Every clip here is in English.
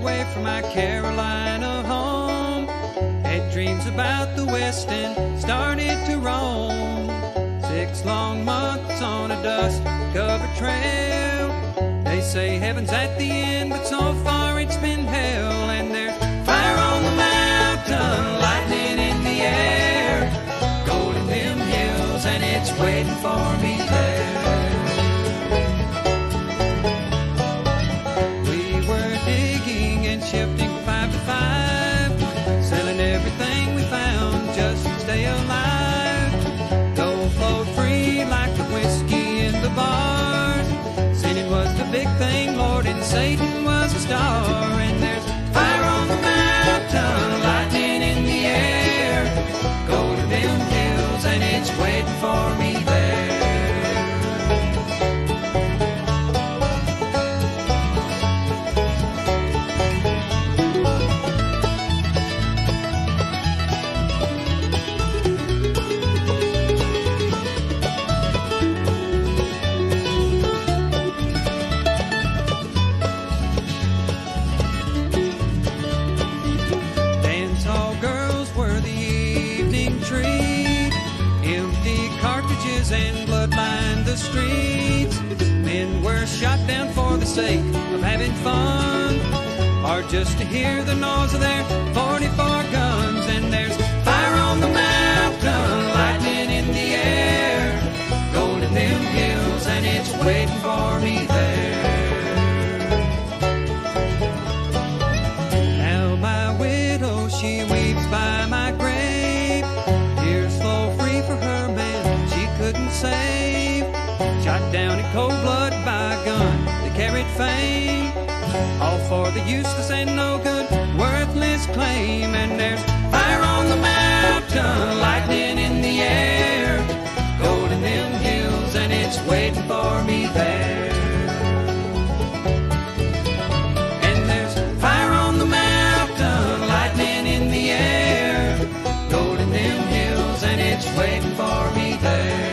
away from my Carolina home. Had dreams about the West and started to roam. 6 long months on a dust-covered trail. They say heaven's at the end, but so far it's been hell. And there's fire on the mountain, lightning in the air, gold in them hills, and it's waiting for me there. We were digging and shifting 5 to 5, selling everything we found just to stay alive. Gold flowed free like the whiskey in the bars. Sinning was the big thing, Lord, and Satan was a star. And there's fire on the mountain, lightning in the air, gold in them hills, and it's waiting for me there. And blood lined the streets. Men were shot down for the sake of having fun, or just to hear the noise of their 44 guns. And there's fire on the mountain, lightning in the air, gold in them hills, and it's waiting for me there. Now my widow, she weeps by my grave. Tears flow free for her man couldn't save. Shot down in cold blood by a gun that carried fame, all for the useless and no good, worthless claim. And there's fire on the mountain, lightning in the air, gold in them hills, and it's waiting for me there. And there's fire on the mountain, lightning in the air, gold in them hills, and it's waiting for me there.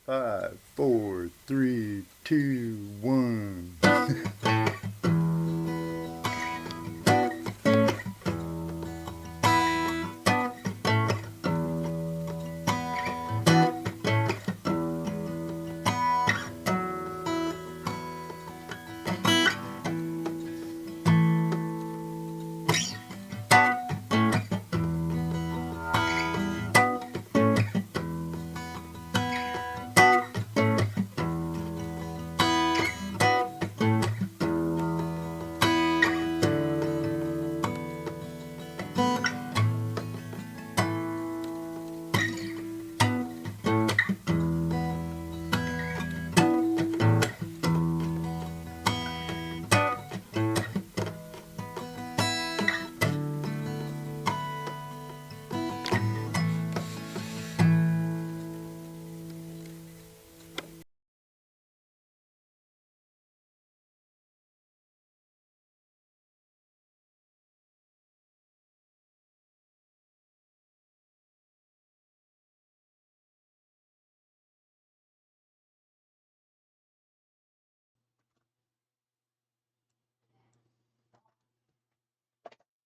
5, 4, 3, 2, 1.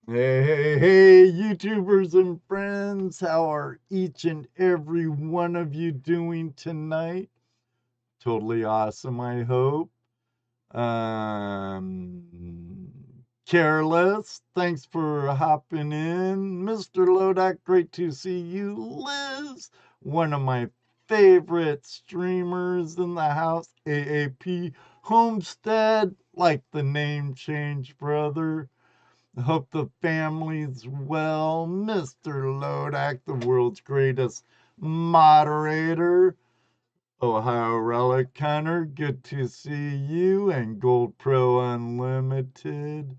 Hey, YouTubers and friends, how are each and every one of you doing tonight? Totally awesome, I hope. Um, Careless, thanks for hopping in. Mr. Lodak, great to see you. Liz, one of my favorite streamers in the house. AAP Homestead, like the name change, brother. Hope the family's well. Mr. Lodak, the world's greatest moderator. Ohio Relic Hunter, good to see you. And Gold Pro Unlimited.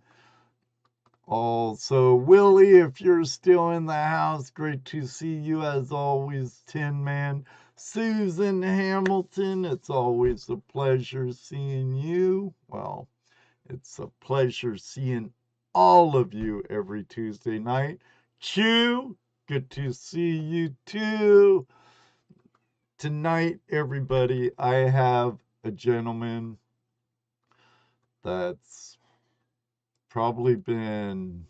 Also, Willie, if you're still in the house, great to see you as always, Tin Man. Susan Hamilton, it's always a pleasure seeing you. Well, it's a pleasure seeing all of you every Tuesday night. Q, good to see you too. Tonight, everybody, I have a gentleman that's probably been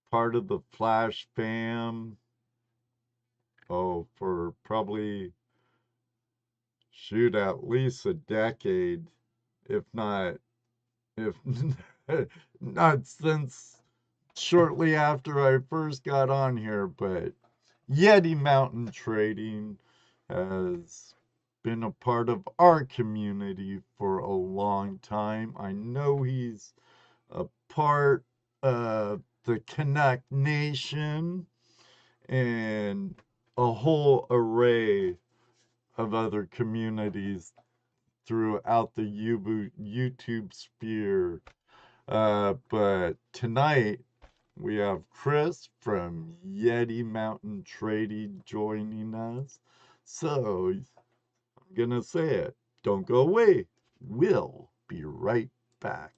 part of the FlashFam, for probably, shoot, at least a decade, if not, if not since shortly after I first got on here, but Yeti Mountain Trading has been a part of our community for a long time. I know he's a part of the Canuck Nation and a whole array of other communities throughout the YouTube sphere. But tonight we have Chris from Yeti Mountain Trading joining us. So I'm going to say it. Don't go away. We'll be right back.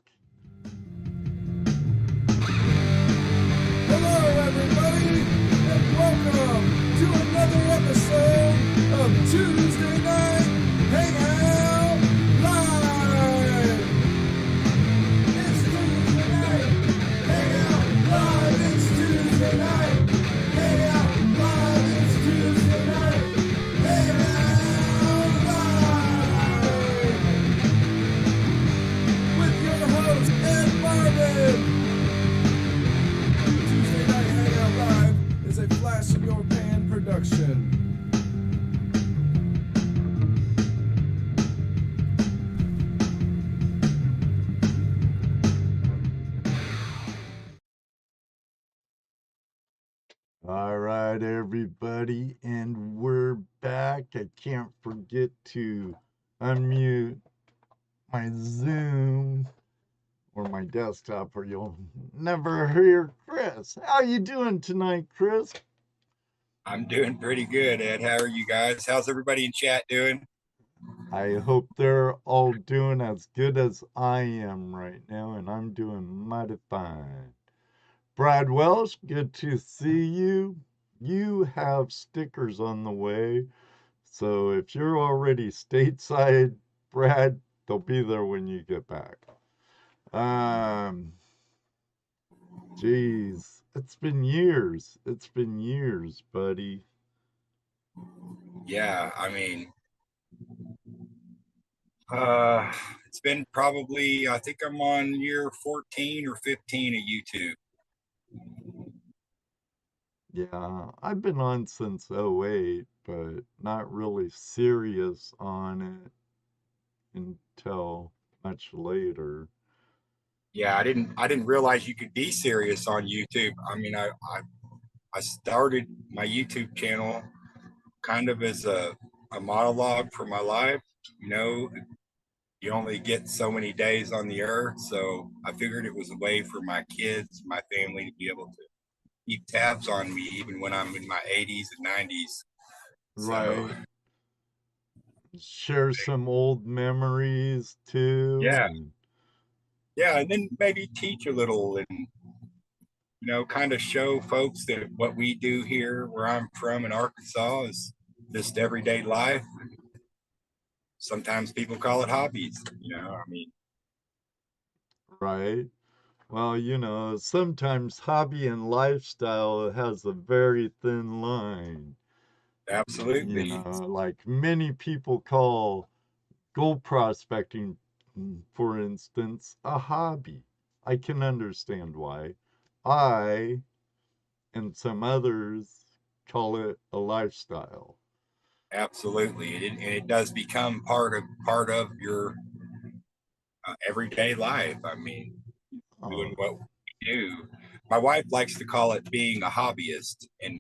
Hello, everybody, and welcome to another episode of Tuesday Night Hangout Live. It's Tuesday night, Hangout Live. It's Tuesday night, Hangout Live. It's Tuesday night, Hangout Live. With your host, Ed Marvin. Tuesday Night Hangout Live is a Flash in Your Pan production. All right, everybody, and we're back. I can't forget to unmute my Zoom or my desktop, or you'll never hear Chris. How you doing tonight, Chris? I'm doing pretty good, Ed. How are you guys? How's everybody in chat doing? I hope they're all doing as good as I am right now, and I'm doing mighty fine. Brad Welsh, good to see you. You have stickers on the way, So if you're already stateside, Brad, they'll be there when you get back. Geez, it's been years. It's been years, buddy. Yeah, I mean, it's been probably, I think I'm on year 14 or 15 of YouTube. Yeah, I've been on since '08, but not really serious on it until much later. Yeah, I didn't realize you could be serious on YouTube. I mean, I started my YouTube channel kind of as a monologue for my life. You know, you only get so many days on the earth, so I figured it was a way for my kids, my family, to be able to keep tabs on me even when I'm in my 80s and 90s. So Right. Share some old memories too. yeah, yeah, and then maybe teach a little and kind of show folks that what we do here where I'm from in Arkansas is just everyday life. Sometimes people call it hobbies, I mean, Right. Well, sometimes hobby and lifestyle has a very thin line. absolutely. Like many people call gold prospecting, for instance, a hobby. I can understand why. I and some others call it a lifestyle. Absolutely. And it does become part of your everyday life. I mean, doing Oh, what we do. My wife likes to call it being a hobbyist, and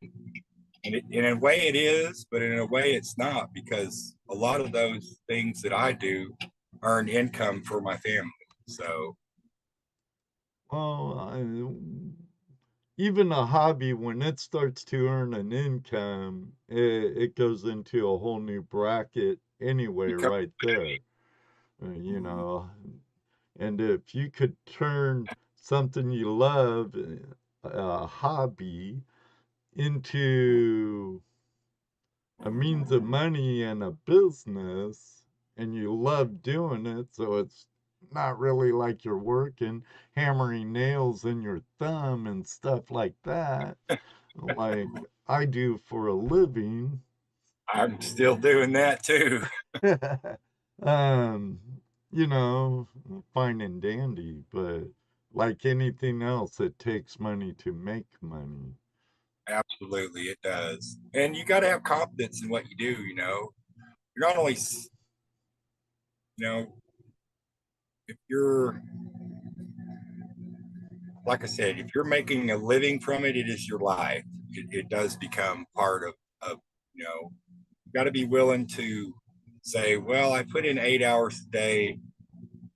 in a way it is, but in a way it's not, because a lot of those things that I do earn income for my family. So well, even a hobby, when it starts to earn an income, it goes into a whole new bracket anyway, become right there. You know, and if you could turn something you love, a hobby, into a means of money and a business, and you love doing it, so it's not really like you're working, hammering nails in your thumb and stuff like that, like I do for a living. I'm still doing that too. um, you know, fine and dandy, but like anything else, it takes money to make money. Absolutely, it does. And you got to have confidence in what you do. You're not only, you know, if you're, like I said, if you're making a living from it, it is your life. It does become part of, you got to be willing to say, well, I put in 8 hours a day.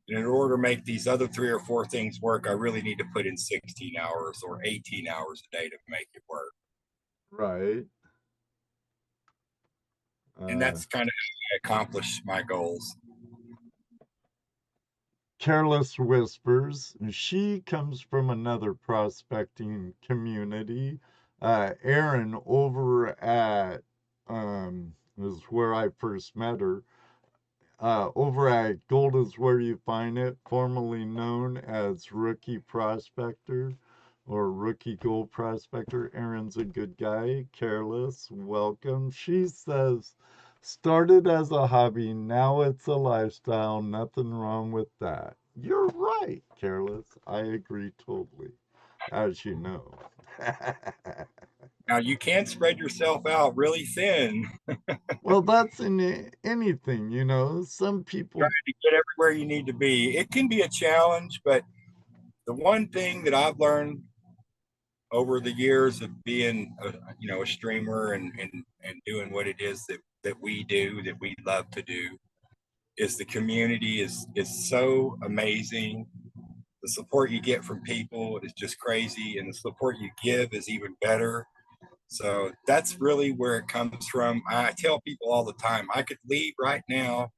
And in order to make these other 3 or 4 things work, I really need to put in 16 hours or 18 hours a day to make it work. Right. And Uh, that's kind of how I accomplish my goals. Careless Whispers. She comes from another prospecting community. Erin over at is where I first met her. Over at Gold is Where You Find It, formerly known as Rookie Prospector or Rookie Gold Prospector. Erin's a good guy. Careless, welcome. She says, started as a hobby, now it's a lifestyle. Nothing wrong with that. You're right, Careless. I agree totally, as you know. Now, you can spread yourself out really thin, Well, that's in anything, Some trying people. to get everywhere you need to be. It can be a challenge, but the one thing that I've learned over the years of being a streamer and doing what it is that we do, that we love to do, is the community is so amazing. The support you get from people is just crazy, and the support you give is even better. So that's really where it comes from. I tell people all the time, I could leave right now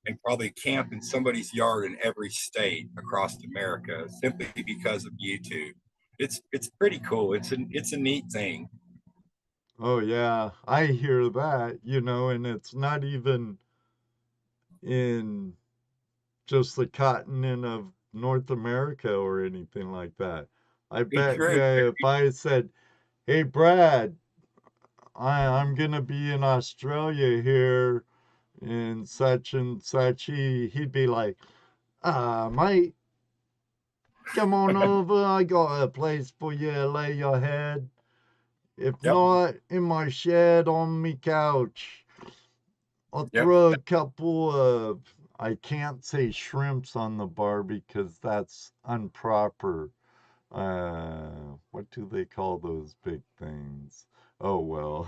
and probably camp in somebody's yard in every state across America simply because of YouTube. It's pretty cool. It's a neat thing. Oh yeah, I hear that, and it's not even in just the continent of North America or anything like that. I Be bet you true. if I said, "Hey Brad, I'm gonna be in Australia here in such and such," he'd be like, mate, come on over. I got a place for you to lay your head. If Yep. not, in my shed on me couch. I'll Yep. throw a couple of, I can't say shrimps on the bar because that's improper. What do they call those big things? Oh well.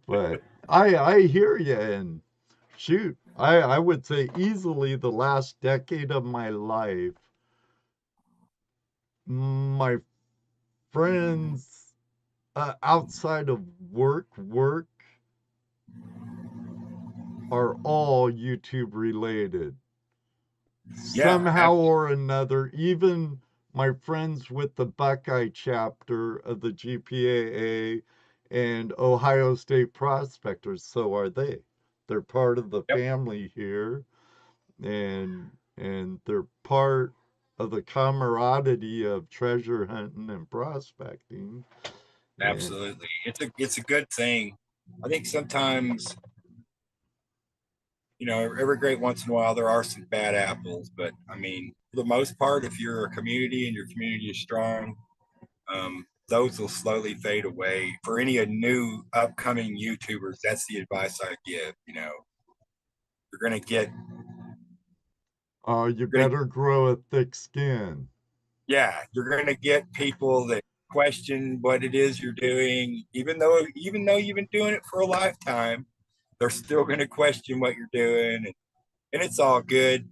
But I hear you, and shoot, I would say easily the last decade of my life, my friends outside of work are all YouTube related. Yeah. Somehow or another, even my friends with the Buckeye chapter of the GPAA and Ohio State Prospectors, so are they. They're part of the Yep. family here, and they're part of the camaraderie of treasure hunting and prospecting. And Absolutely. It's a good thing. I think sometimes, every great once in a while there are some bad apples, but I mean, for the most part, if you're a community and your community is strong, those will slowly fade away. For any new upcoming YouTubers, that's the advice I give. You're gonna get, you you're gonna, better grow a thick skin. yeah, you're gonna get people that question what it is you're doing, even though you've been doing it for a lifetime, they're still gonna question what you're doing, and it's all good.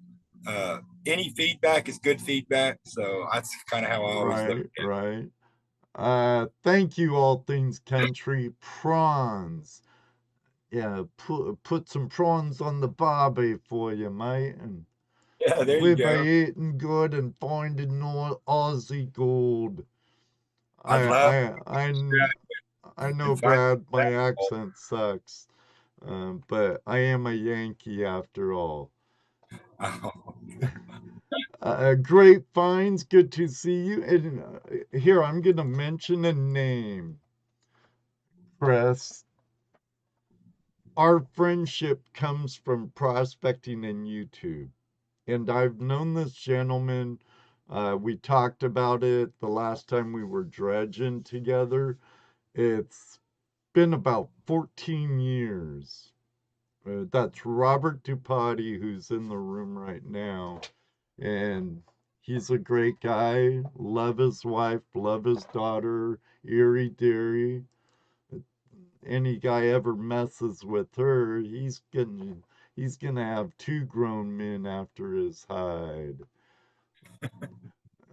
Any feedback is good feedback, so that's kind of how I always look Right, at right. Thank you, All Things Country. Prawns. Yeah, put some prawns on the barbie for you, mate, and it. Yeah, there you we'll go. be eating good and finding more Aussie gold. I I love I I I know, and find Brad, my that. accent sucks, but I am a Yankee after all. Oh, Great finds, good to see you. And here, I'm going to mention a name, Chris. Our friendship comes from prospecting and YouTube. And I've known this gentleman. We talked about it the last time we were dredging together. It's been about 14 years. That's Robert Dupati, who's in the room right now. And he's a great guy. Love his wife, love his daughter, Erie Deary. Any guy ever messes with her, he's gonna have two grown men after his hide.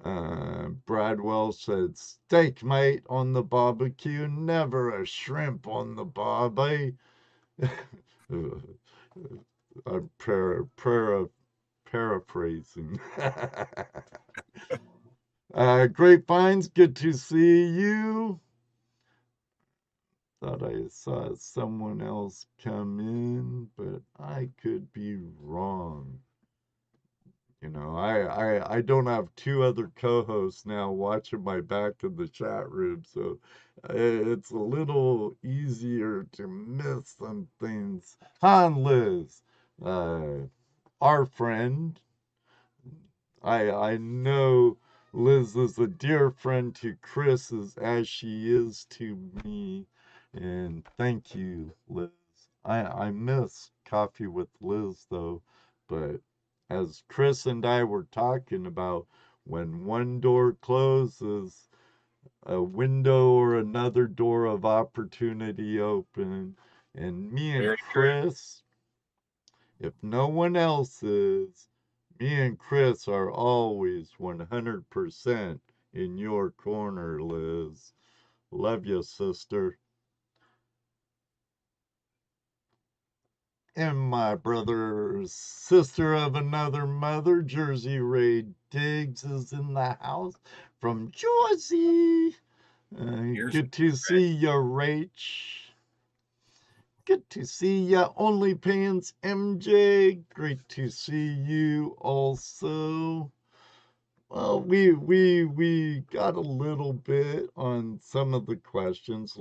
Bradwell said, "Steak, mate, on the barbecue, never a shrimp on the barbie." I'm paraphrasing. Grapevines, good to see you. Thought I saw someone else come in, but I could be wrong. I don't have two other co-hosts now watching my back in the chat room, so it's a little easier to miss some things. Han Liz, uh, our friend, I know Liz is a dear friend to Chris as she is to me, and thank you, Liz. I miss coffee with Liz though, but as Chris and I were talking about, when one door closes, a window or another door of opportunity open, and me and Very true. Chris, if no one else is, me and Chris are always 100% in your corner, Liz. Love you, sister. And my brother, sister of another mother, Jersey Ray Diggs, is in the house from Jersey. Here's Good to see ya, Rach. Good to see ya, OnlyPants MJ. Great to see you also. Well, we got a little bit on some of the questions,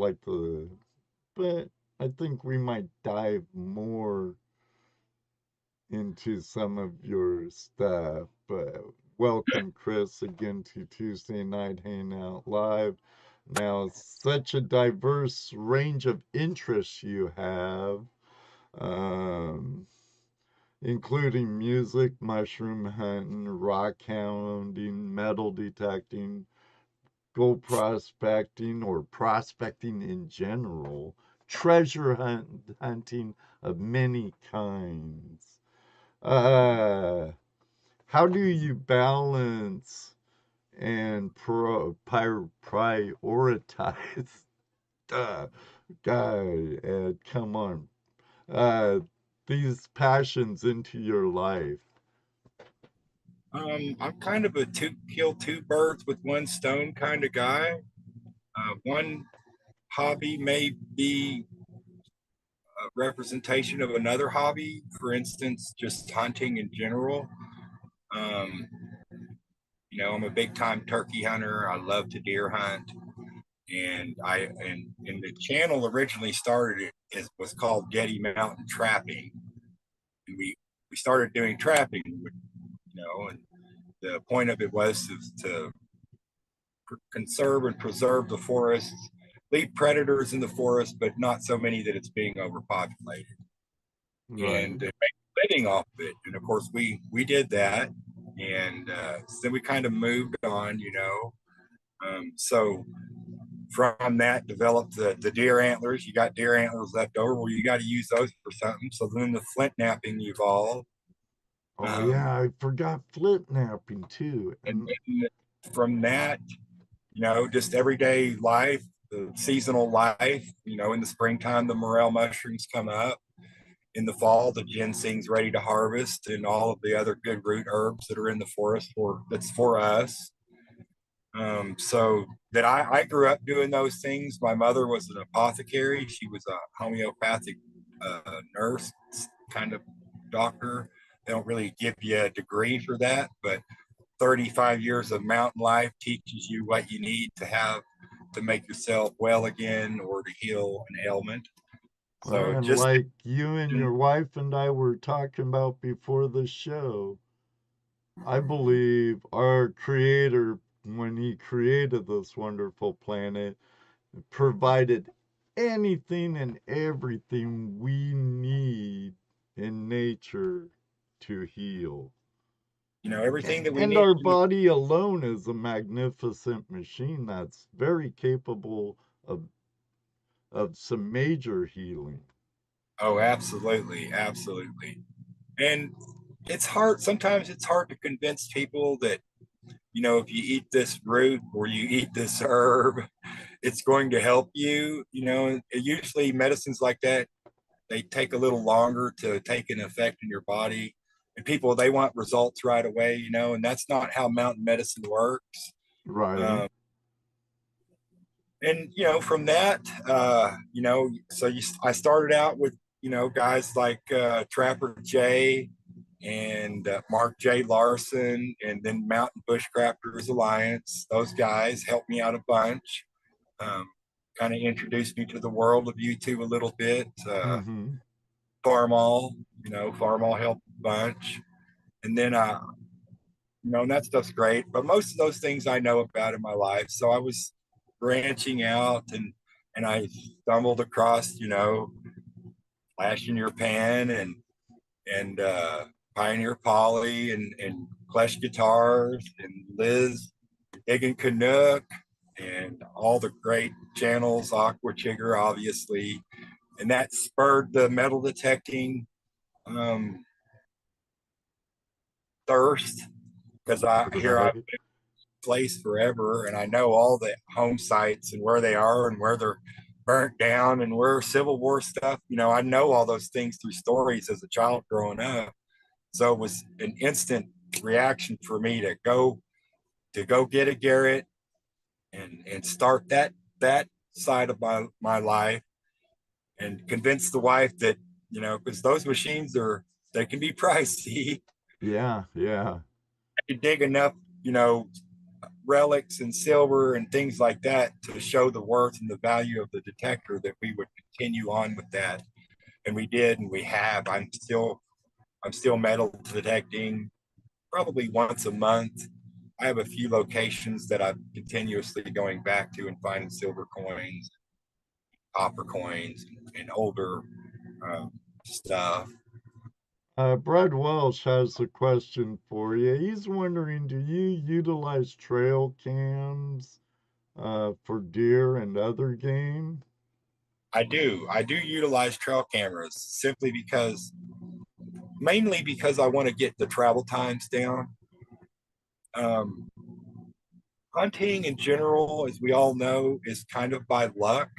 but I think we might dive more into some of your stuff. But welcome, Chris, again to Tuesday Night Hangout Live. Now, such a diverse range of interests you have, um, including music, mushroom hunting, rock hounding, metal detecting, gold prospecting, or prospecting in general, hunting of many kinds. How do you balance and prioritize? Uh, guy, Ed, come on. Uh, these passions into your life. I'm kind of a kill two birds with one stone kind of guy. One hobby may be a representation of another hobby. For instance, just hunting in general. Um, I'm a big time turkey hunter. I love to deer hunt, and the channel originally started was called Yeti Mountain Trapping, and we started doing trapping, and the point of it was to conserve and preserve the forests, leave predators in the forest, but not so many that it's being overpopulated, Right. and make a living off of it. And of course, we did that, and then we kind of moved on, so from that developed the deer antlers. You got deer antlers left over, well, you got to use those for something. So then the flint napping evolved. Oh yeah, I forgot flint napping too. And then from that, just everyday life, the seasonal life, in the springtime, the morel mushrooms come up. In the fall, the ginseng's ready to harvest, and all of the other good root herbs that are in the forest that's for us. So that I grew up doing those things. My mother was an apothecary. She was a homeopathic nurse, kind of doctor. They don't really give you a degree for that, but 35 years of mountain life teaches you what you need to have to make yourself well again or to heal an ailment. So And just like you and your wife and I were talking about before the show, I believe our creator, when he created this wonderful planet, provided anything and everything we need in nature to heal. everything that we And need. our body alone is a magnificent machine that's very capable of some major healing. Oh, absolutely, absolutely. And it's hard. Sometimes it's hard to convince people that if you eat this root or you eat this herb, it's going to help you. Usually medicines like that, they take a little longer to take an effect in your body. And people, they want results right away, and that's not how mountain medicine works. Right. And, from that, so I started out with, guys like Trapper Jay and Mark J. Larson, and then Mountain Bushcrafters Alliance. Those guys helped me out a bunch, kind of introduced me to the world of YouTube a little bit. Mm-hmm. Farmall, Farmall helped a bunch. And then, and that stuff's great. But most of those things I know about in my life. So I was branching out, and I stumbled across, Flash in Your Pan and Pioneer Polly and Clash Guitars and Liz Higgin Canuck and all the great channels, Aqua Chigger, obviously. And that spurred the metal detecting thirst, because I've been place forever, and I know all the home sites and where they are and where they're burnt down and where Civil War stuff. I know all those things through stories as a child growing up. So it was an instant reaction for me to go get a Garrett and start that that side of my life and convince the wife that, you know, because those machines they can be pricey. Yeah, yeah. I could dig enough, you know, relics and silver and things like that to show the worth and the value of the detector that we would continue on with that. And we did, and we have. I'm still metal detecting probably once a month. I have a few locations that I'm continuously going back to and finding silver coins, copper coins, and older stuff. Brad Welsh has a question for you. He's wondering, do you utilize trail cams for deer and other game? I do. I do utilize trail cameras simply because, mainly because I want to get the travel times down. Um, Hunting in general, as we all know, is kind of by luck,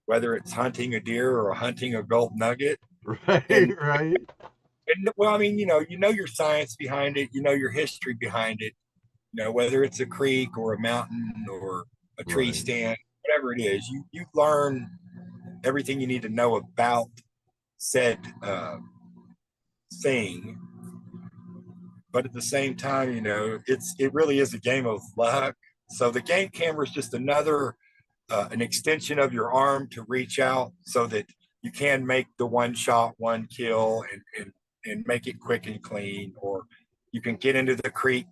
whether it's hunting a deer or hunting a gold nugget. Right, And, right. well, I mean, you know your science behind it, you know your history behind it, you know, whether it's a creek or a mountain or a tree Right. stand, whatever it is, you learn everything you need to know about said thing. But at the same time, you know, it really is a game of luck. So the game camera is just another an extension of your arm to reach out so that you can make the one shot, one kill, and make it quick and clean. Or you can get into the creek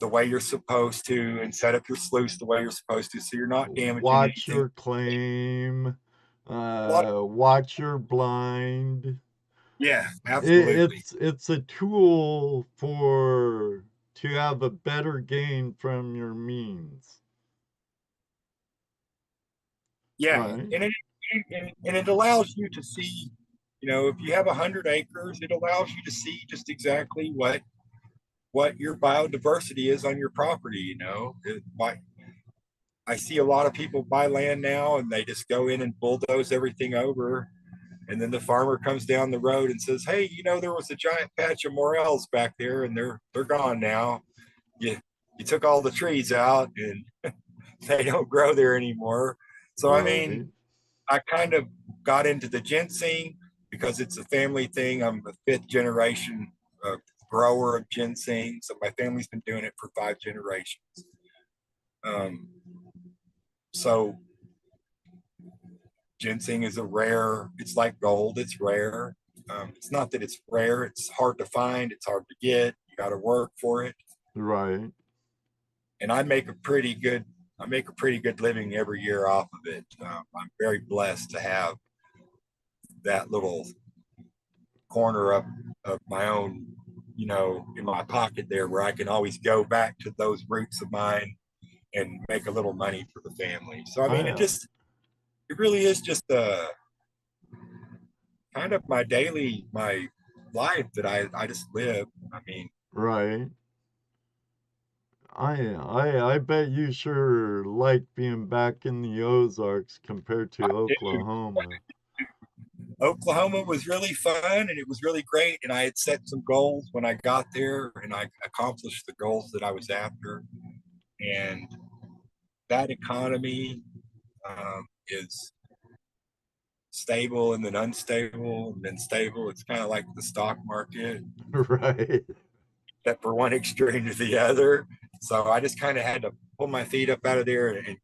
the way you're supposed to and set up your sluice the way you're supposed to, so you're not damaging Watch anything. your claim. A lot of, Watch your blind. yeah, absolutely. It's a tool for to have a better gain from your means. Yeah, Right. and it allows you to see, you know, if you have 100 acres, it allows you to see just exactly what your biodiversity is on your property. You know, I see a lot of people buy land now and they just go in and bulldoze everything over. And then the farmer comes down the road and says, "Hey, you know, there was a giant patch of morels back there, and they're gone now. You you took all the trees out, and they don't grow there anymore." So I Right. mean, I kind of got into the ginseng because it's a family thing. I'm the fifth generation grower of ginseng, so my family's been doing it for 5 generations. Um, so ginseng is a rare. It's like gold. It's rare. It's not that it's rare. It's hard to find. It's hard to get. You got to work for it. Right. And I make a pretty good. I make a pretty good living every year off of it. I'm very blessed to have that little corner of my own, you know, in my pocket there, where I can always go back to those roots of mine and make a little money for the family. So I mean, I it really is just a kind of my life that I just live. I mean, right. I bet you sure like being back in the Ozarks compared to dude, Oklahoma. Oklahoma was really fun and it was really great. And I had set some goals when I got there, and I accomplished the goals that I was after. And that economy is stable and then unstable and then stable. It's kind of like the stock market, Right. except for one extreme to the other. So I just kind of had to pull my feet up out of there and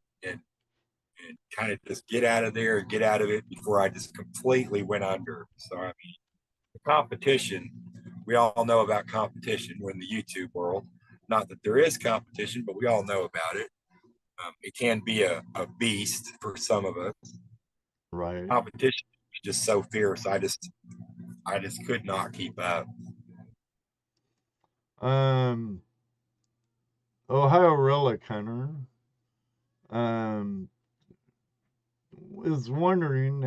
kind of just get out of there and get out of it before I just completely went under. So I mean, the competition, we all know about competition. We're in the YouTube world. Not that there is competition, but we all know about it. It can be a beast for some of us. Right. Competition is just so fierce. I just could not keep up. Um, Ohio Relic Hunter um was wondering,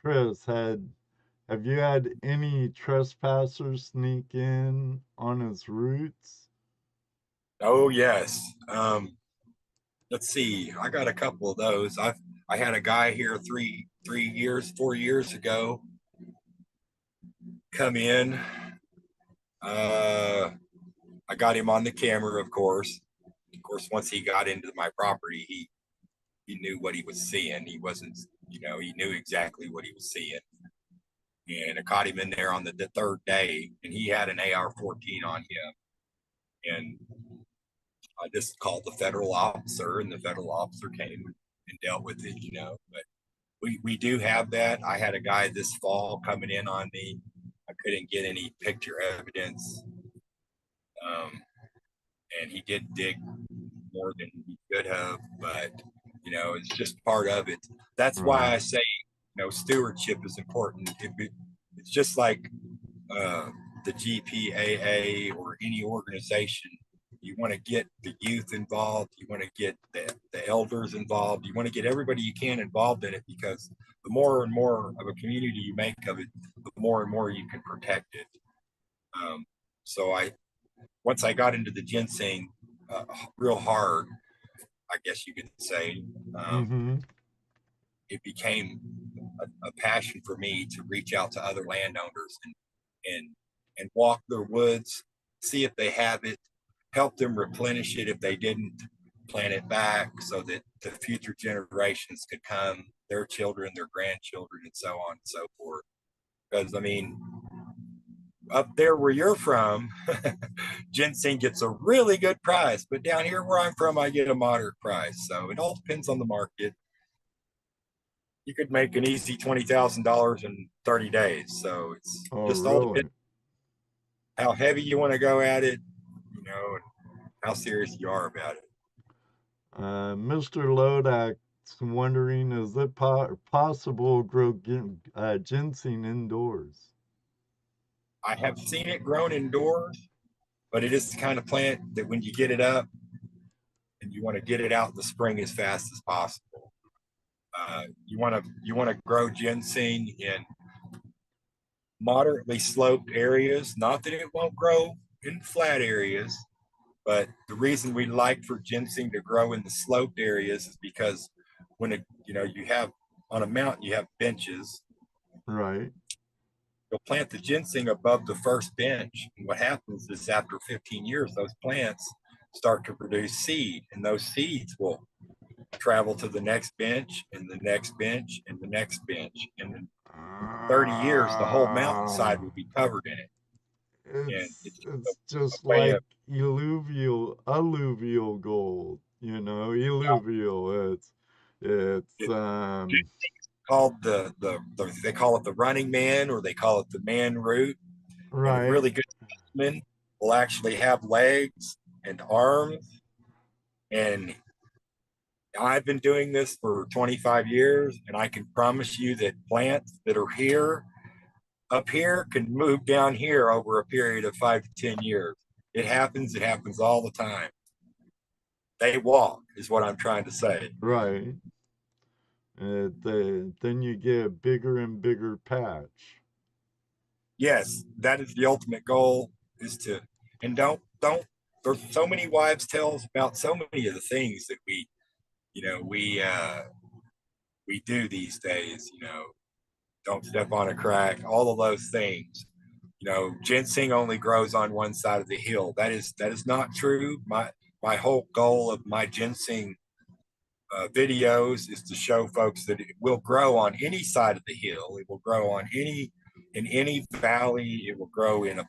Chris, have you had any trespassers sneak in on his routes? Oh yes. Let's see. I got a couple of those. I had a guy here 3 years, 4 years ago come in. Uh, I got him on the camera, of course. Of course, once he got into my property, he knew what he was seeing. He wasn't, you know, he knew exactly what he was seeing. And I caught him in there on the third day, and he had an AR-14 on him. And I just called the federal officer, and the federal officer came and dealt with it, you know. But we do have that. I had a guy this fall coming in on me. I couldn't get any picture evidence. And he did dig more than he could have, but you know, it's just part of it. That's why I say, you know, stewardship is important. It's just like the GPAA or any organization. You want to get the youth involved. You want to get the elders involved. You want to get everybody you can involved in it, because the more and more of a community you make of it, the more and more you can protect it. So once I got into the ginseng real hard, I guess you could say, it became a passion for me to reach out to other landowners and walk their woods, see if they have it, help them replenish it if they didn't, plant it back so that the future generations could come, their children, their grandchildren, and so on and so forth. Because I mean, up there where you're from, ginseng gets a really good price, but down here where I'm from, I get a moderate price. So it all depends on the market. You could make an easy $20,000 in 30 days. So it's just all depends how heavy you want to go at it, you know, and how serious you are about it. Mr. Lodak's wondering, is it possible to grow ginseng indoors? I have seen it grown indoors, but it is the kind of plant that when you get it up and you want to get it out in the spring as fast as possible. You want to grow ginseng in moderately sloped areas. Not that it won't grow in flat areas, but the reason we like for ginseng to grow in the sloped areas is because when you have on a mountain, you have benches. Right. You'll plant the ginseng above the first bench. And what happens is after 15 years, those plants start to produce seed, and those seeds will travel to the next bench and the next bench and the next bench. And in 30 years, the whole mountainside will be covered in it. It's just like alluvial gold, you know, alluvial. It's called they call it the running man, or they call it the man root. Right. And a really good specimen will actually have legs and arms. And I've been doing this for 25 years, and I can promise you that plants that are up here can move down here over a period of 5 to 10 years. It happens all the time. They walk, is what I'm trying to say. Right. Then you get a bigger and bigger patch. Yes, that is the ultimate goal, is to, and don't, there's so many wives' tales about so many of the things that we do these days, you know, don't step on a crack, all of those things. You know, ginseng only grows on one side of the hill. That is not true. My whole goal of my ginseng videos is to show folks that it will grow on any side of the hill. It will grow in any valley. It will grow in a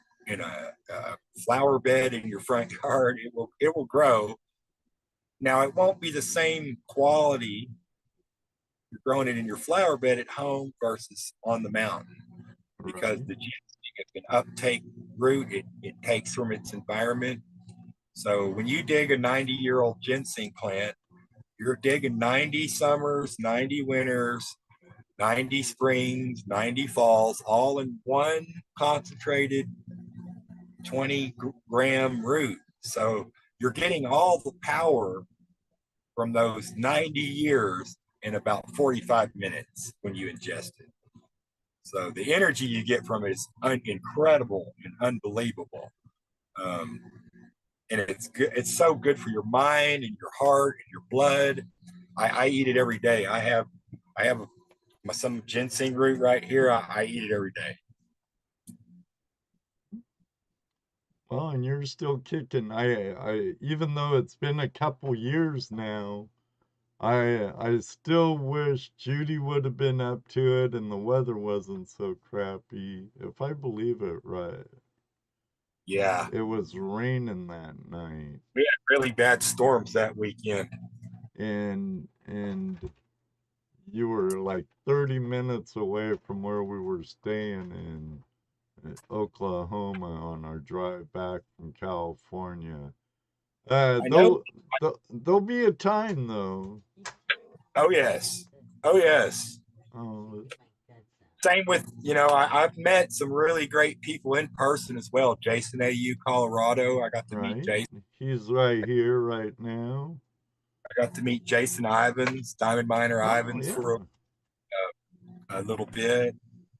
flower bed in your front yard. It will grow. Now, it won't be the same quality. You're growing it in your flower bed at home versus on the mountain, because the ginseng can uptake root. It takes from its environment. So when you dig a 90-year-old ginseng plant, you're digging 90 summers, 90 winters, 90 springs, 90 falls, all in one concentrated 20-gram root. So you're getting all the power from those 90 years in about 45 minutes when you ingest it. So the energy you get from it is incredible and unbelievable. And it's good. It's so good for your mind and your heart and your blood. I eat it every day. I have some ginseng root right here. I eat it every day. Well, and you're still kicking. I even though it's been a couple years now, I still wish Judy would have been up to it and the weather wasn't so crappy. If I believe it right, Yeah, it was raining that night. we had really bad storms that weekend. And you were like 30 minutes away from where we were staying in Oklahoma on our drive back from California. Uh, I know. there'll, there'll be a time though. Oh yes. Oh yes. Oh, Same with, I've met some really great people in person as well. Jason AU Colorado. I got to meet right. Jason. He's right here, right now. I got to meet Jason Ivins, Diamond Miner Oh Ivins, for yeah. a little bit,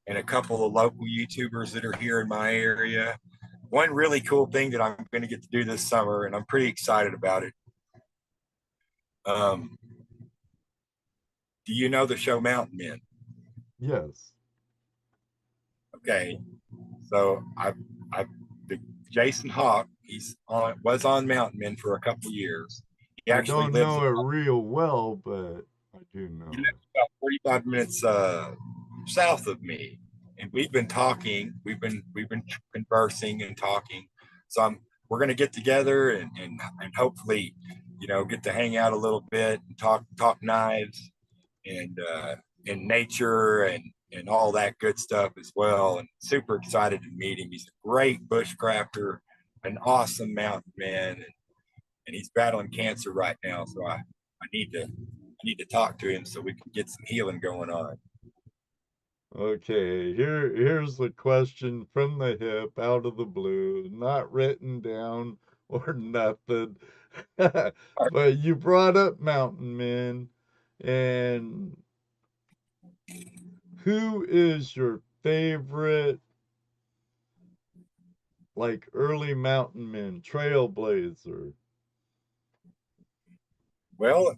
and a couple of local YouTubers that are here in my area. One really cool thing that I'm going to get to do this summer, and I'm pretty excited about it. Um, do you know the show Mountain Men? Yes. Okay, so I Jason Hawk. Was on Mountain Men for a couple years. He I actually don't lives know it real well, but I do know it. about 45 minutes south of me, and we've been talking. We've been conversing and talking. So we're going to get together and hopefully, get to hang out a little bit and talk knives and nature and all that good stuff as well. And super excited to meet him. He's a great bushcrafter, an awesome mountain man, and he's battling cancer right now. So I need to talk to him so we can get some healing going on. Okay, here's the question from the hip, out of the blue, not written down or nothing. But you brought up mountain men, and who is your favorite, like, early mountain man, trailblazer? Well,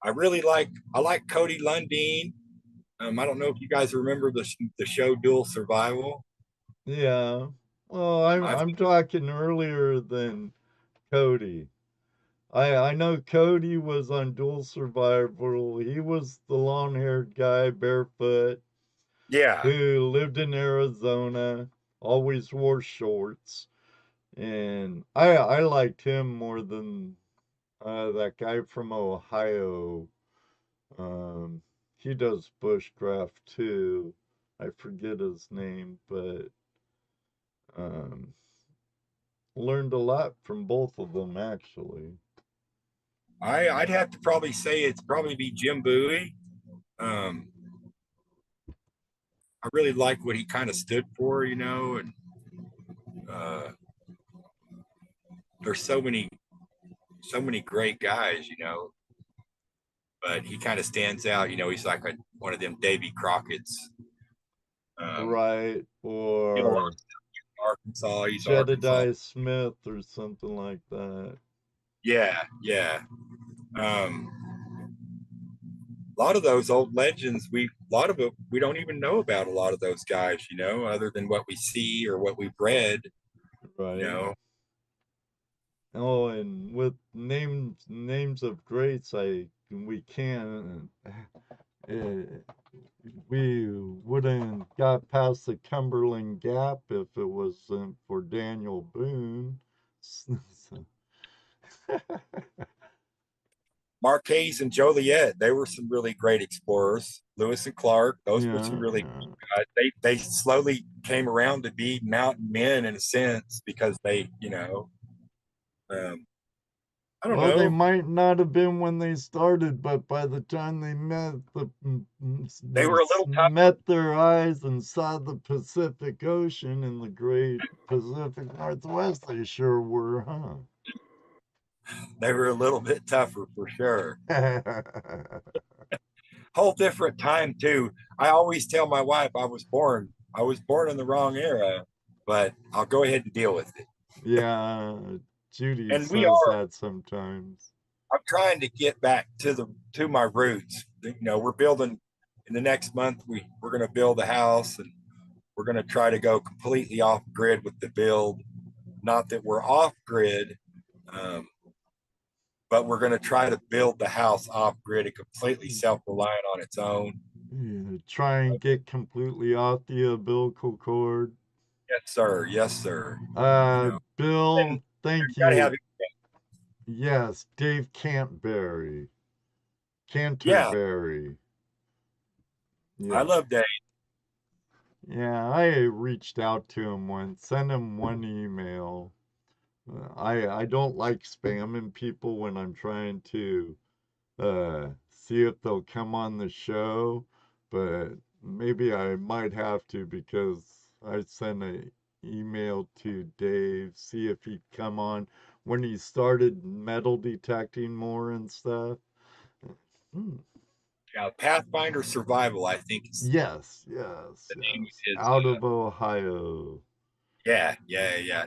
I like Cody Lundeen. I don't know if you guys remember the show Dual Survival. Yeah. Well, I've I'm talking earlier than Cody. I know Cody was on Dual Survival. He was the long-haired guy, barefoot, Yeah, who lived in Arizona, always wore shorts, and I liked him more than that guy from Ohio. Um, he does bushcraft too. I forget his name, but um, learned a lot from both of them actually. I'd have to probably say it's probably be Jim Bowie. Um, I really like what he kind of stood for, and uh, there's so many great guys, but he kind of stands out. He's like one of them Davy Crockett's. Right, Did a lot or of stuff in Arkansas. He's Arkansas. Jedediah Smith or something like that. Yeah, yeah. Um, a lot of those old legends, a lot of it, we don't even know about a lot of those guys, other than what we see or what we've read, you Right. know. Oh, and with names of greats, we can't. Uh, we wouldn't got past the Cumberland Gap if it wasn't for Daniel Boone. Marquez and Joliet, they were some really great explorers. Lewis and Clark, those were some Yeah, really yeah. they slowly came around to be mountain men in a sense because they, um, I don't Well, they know, might not have been when they started, but by the time they they were a little tough. met their eyes and saw the Pacific Ocean and the great Pacific Northwest, they sure were, They were a little bit tougher for sure. huh? Whole different time too. I always tell my wife I was born in the wrong era, but I'll go ahead and deal with it. Yeah, Judy And we says are. that sometimes. I'm trying to get back to my roots. We're building in the next month. We're going to build a house, and we're going to try to go completely off grid with the build. not that we're off grid, but we're going to try to build the house off grid and completely self-reliant on its own. Yeah, try and get completely off the umbilical cord. Yes, sir. Yes, sir. You know, Bill, and thank you got to have you. Yes, Dave Canterbury. Yeah, Canterbury. I Yeah. love Dave. Yeah, I reached out to him once, sent him one email. I don't like spamming people when I'm trying to see if they'll come on the show, but maybe I might have to because I sent an email to Dave, see if he'd come on when he started metal detecting more and stuff. Hmm. Yeah, Pathfinder Survival, I think is Yes, yes, the name of yes. his. Out of Ohio. Yeah.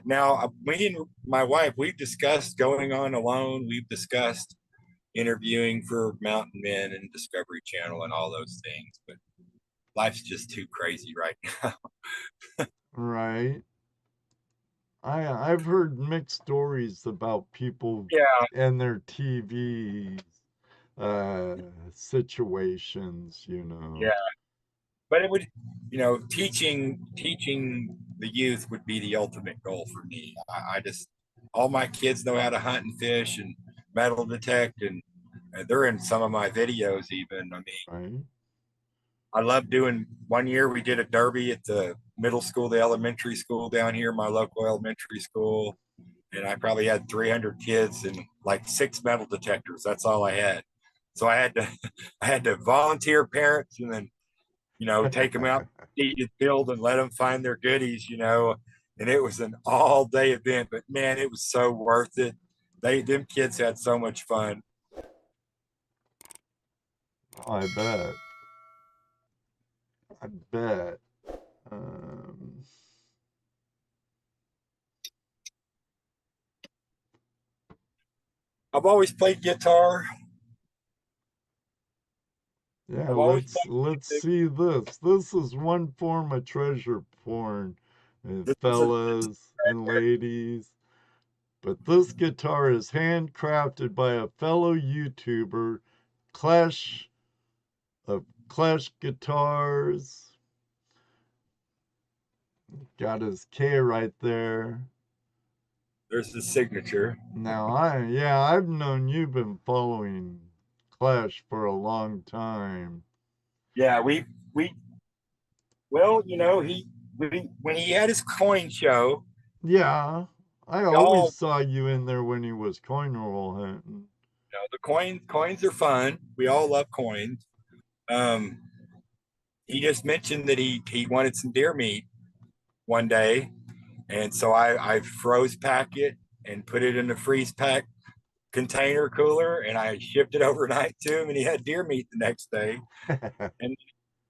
Now, me and my wife, we've discussed going on alone. We've discussed interviewing for Mountain Men and Discovery Channel and all those things, but life's just too crazy right now. Right. I've heard mixed stories about people Yeah, and their TV situations, you yeah. know. But it would, you know, teaching the youth would be the ultimate goal for me. I just all my kids know how to hunt and fish and metal detect, and they're in some of my videos even. I mean, Right? I love doing. One year we did a derby at the middle school, the elementary school down here, my local elementary school, and I probably had 300 kids and like 6 metal detectors. That's all I had. So I had to I had to volunteer parents and then, you know, take them out to the field and let them find their goodies, you know. And it was an all day event, but man, it was so worth it. Them kids had so much fun. Oh, I bet. I bet. Um, I've always played guitar. yeah, I've always let's played music. see this. This is one form of treasure porn, This is fellas and ladies. But this guitar is handcrafted by a fellow YouTuber, Clash of Clash Guitars. Got his K right there. there's the signature. Now I've known you've been following Clash for a long time. Yeah, we well, you know, when he had his coin show, Yeah, I we all, always saw you in there when he was coin roll hunting. you know, the coins are fun. We all love coins. Um, he just mentioned that he wanted some deer meat one day, and so I froze pack it and put it in the freeze pack container cooler, and I shipped it overnight to him, and he had deer meat the next day, and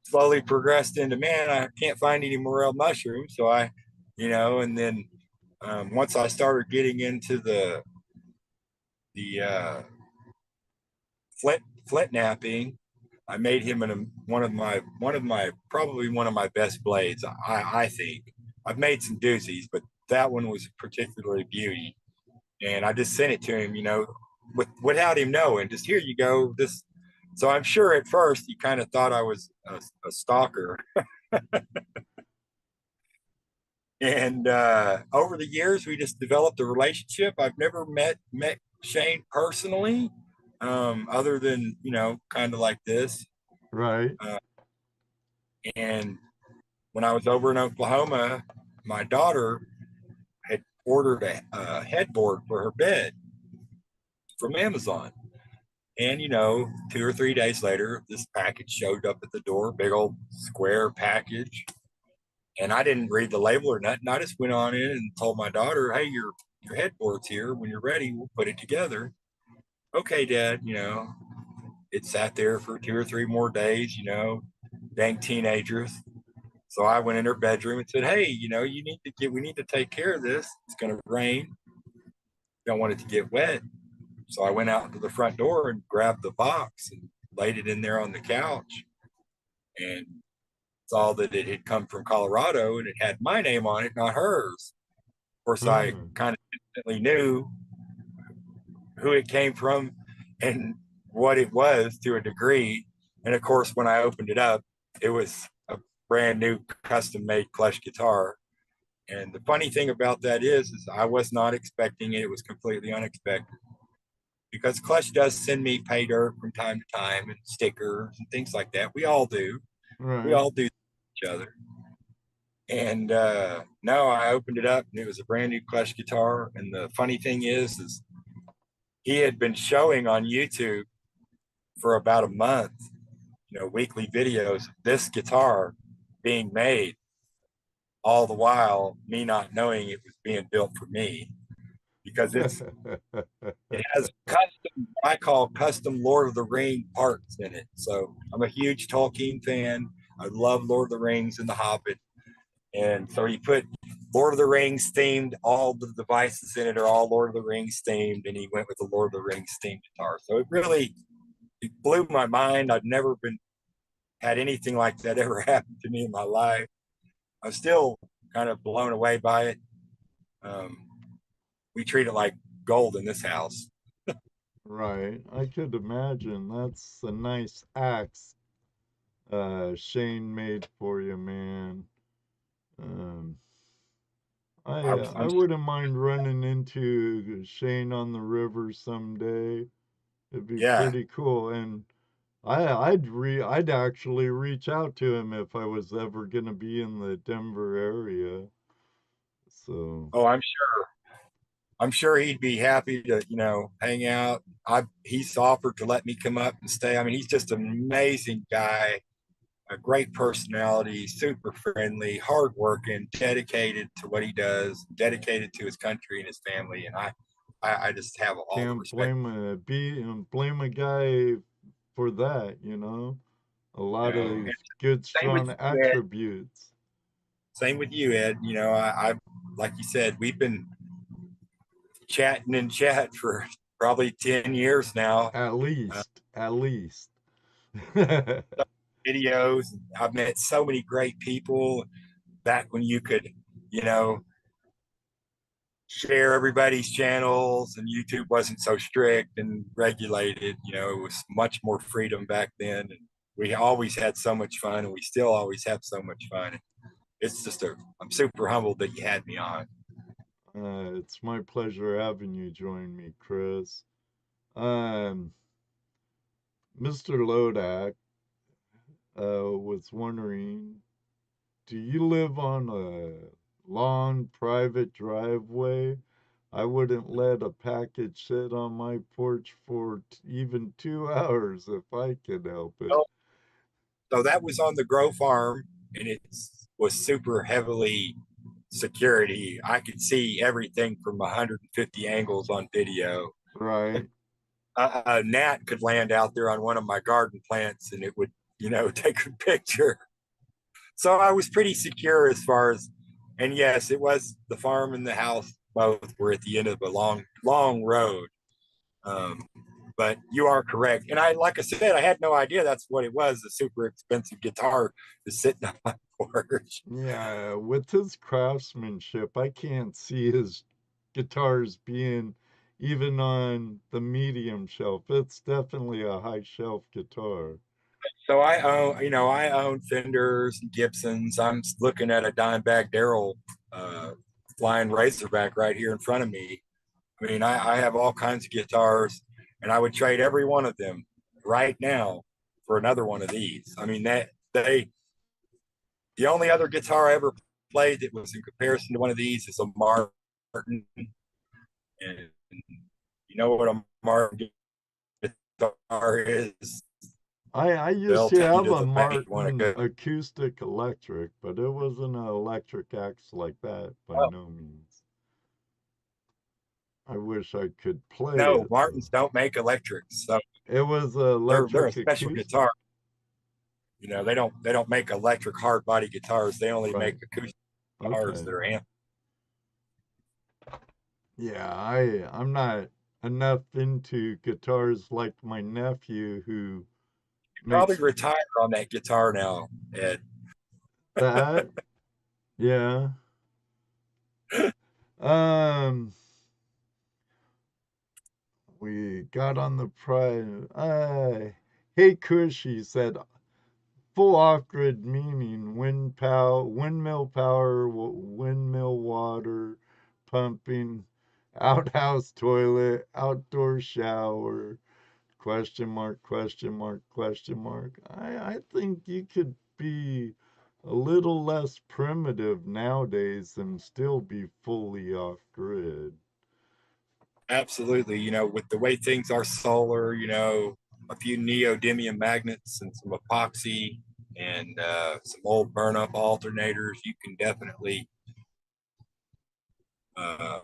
slowly progressed into, man, I can't find any morel mushrooms, so I, you know, and then once I started getting into the flint napping, I made him one of my probably one of my best blades. I think I've made some doozies, but that one was particularly beauty. And I just sent it to him, you know, without him knowing. Just here you go. This. So I'm sure at first he kind of thought I was a stalker. And over the years, we just developed a relationship. I've never met Shane personally, other than, you know, kind of like this. Right. Uh, and when I was over in Oklahoma, my daughter had ordered a headboard for her bed from Amazon. And, you know, 2 or 3 days later, this package showed up at the door, big old square package. And I didn't read the label or nothing. I just went on in and told my daughter, hey, your headboard's here. When you're ready, we'll put it together. Okay, Dad, you know, it sat there for 2 or 3 more days, you know, dang teenagers. So I went in her bedroom and said, hey, you know, we need to take care of this. It's going to rain. Don't want it to get wet. So I went out to the front door and grabbed the box and laid it in there on the couch and saw that it had come from Colorado and it had my name on it, not hers. course, I Hmm. kind of instantly knew who it came from and what it was to a degree. And of course, when I opened it up, it was a brand new custom made Clutch guitar. And the funny thing about that is I was not expecting it. It was completely unexpected because Clutch does send me pay dirt from time to time and stickers and things like that. We all do. We Right. all do each other. And no, I opened it up and it was a brand new Clutch guitar. And the funny thing is he had been showing on YouTube for about a month, weekly videos of this guitar being made, all the while me not knowing it was being built for me because it has custom, what I call custom Lord of the Rings parts in it. So I'm a huge Tolkien fan. I love Lord of the Rings and The Hobbit. And so he put Lord of the Rings themed, all the devices in it are all Lord of the Rings themed, and he went with the Lord of the Rings themed guitar. So it blew my mind. I'd never had anything like that ever happen to me in my life. I'm still kind of blown away by it. Um, we treat it like gold in this house. Right. I could imagine. That's a nice axe Shane made for you, man. Um, I I'm wouldn't mind running into Shane on the river someday. It'd be Yeah. pretty cool, and I'd actually reach out to him if I was ever gonna be in the Denver area. So Oh, I'm sure he'd be happy to, hang out. He's offered to let me come up and stay. I mean, he's just an amazing guy, a great personality, super friendly, hardworking, dedicated to what he does, dedicated to his country and his family. And I just have all the can't respect. blame a guy for that, A lot And of good, same with strong you, Ed. attributes. Same with you, Ed. I like you said, we've been chatting in chat for probably 10 years now. At Uh, least, at least. Videos. I've met so many great people back when you could, you know, share everybody's channels and YouTube wasn't so strict and regulated. It was much more freedom back then. And we always had so much fun and we still always have so much fun. It's just I'm super humbled that you had me on. It's my pleasure having you join me, Chris. Um, Mr. Lodak was wondering, do you live on a long private driveway? I wouldn't let a package sit on my porch for even 2 hours if I could help it. So, so that was on the Grow Farm and it was super heavily security. I could see everything from 150 angles on video. Right. A gnat could land out there on one of my garden plants and it would, take a picture. So I was pretty secure as far as, and yes, it was the farm and the house both were at the end of a long, long road. Um, but you are correct. And like I said, I had no idea that's what it was. A super expensive guitar is sitting on my porch. Yeah, with his craftsmanship, I can't see his guitars being even on the medium shelf. It's definitely a high shelf guitar. So I own Fenders and Gibsons. I'm looking at a Dimebag Darrell flying Razorback right here in front of me. I mean, I have all kinds of guitars, and I would trade every one of them right now for another one of these. I mean, the only other guitar I ever played that was in comparison to one of these is a Martin, and you know what a Martin guitar is. I used They'll to take you have to a the bank. You want to Martin go? acoustic electric, but it wasn't an electric axe like that by Oh, no means. I wish I could play no, it Martins though. don't make electrics, so It was they're a electric special acoustic, guitar. They don't make electric hard body guitars. They only right? make acoustic guitars Okay. that are amp. Yeah, I'm not enough into guitars like my nephew who Probably makes retire on that guitar now, Ed. that. Yeah. Um, we got on the prize. Hey Cushy said full off-grid meaning wind power, windmill power, windmill water, pumping, outhouse toilet, outdoor shower, question mark, question mark, question mark. I think you could be a little less primitive nowadays and still be fully off-grid. Absolutely. You know, with the way things are solar, you know, a few neodymium magnets and some epoxy and some old burn up alternators, you can definitely uh,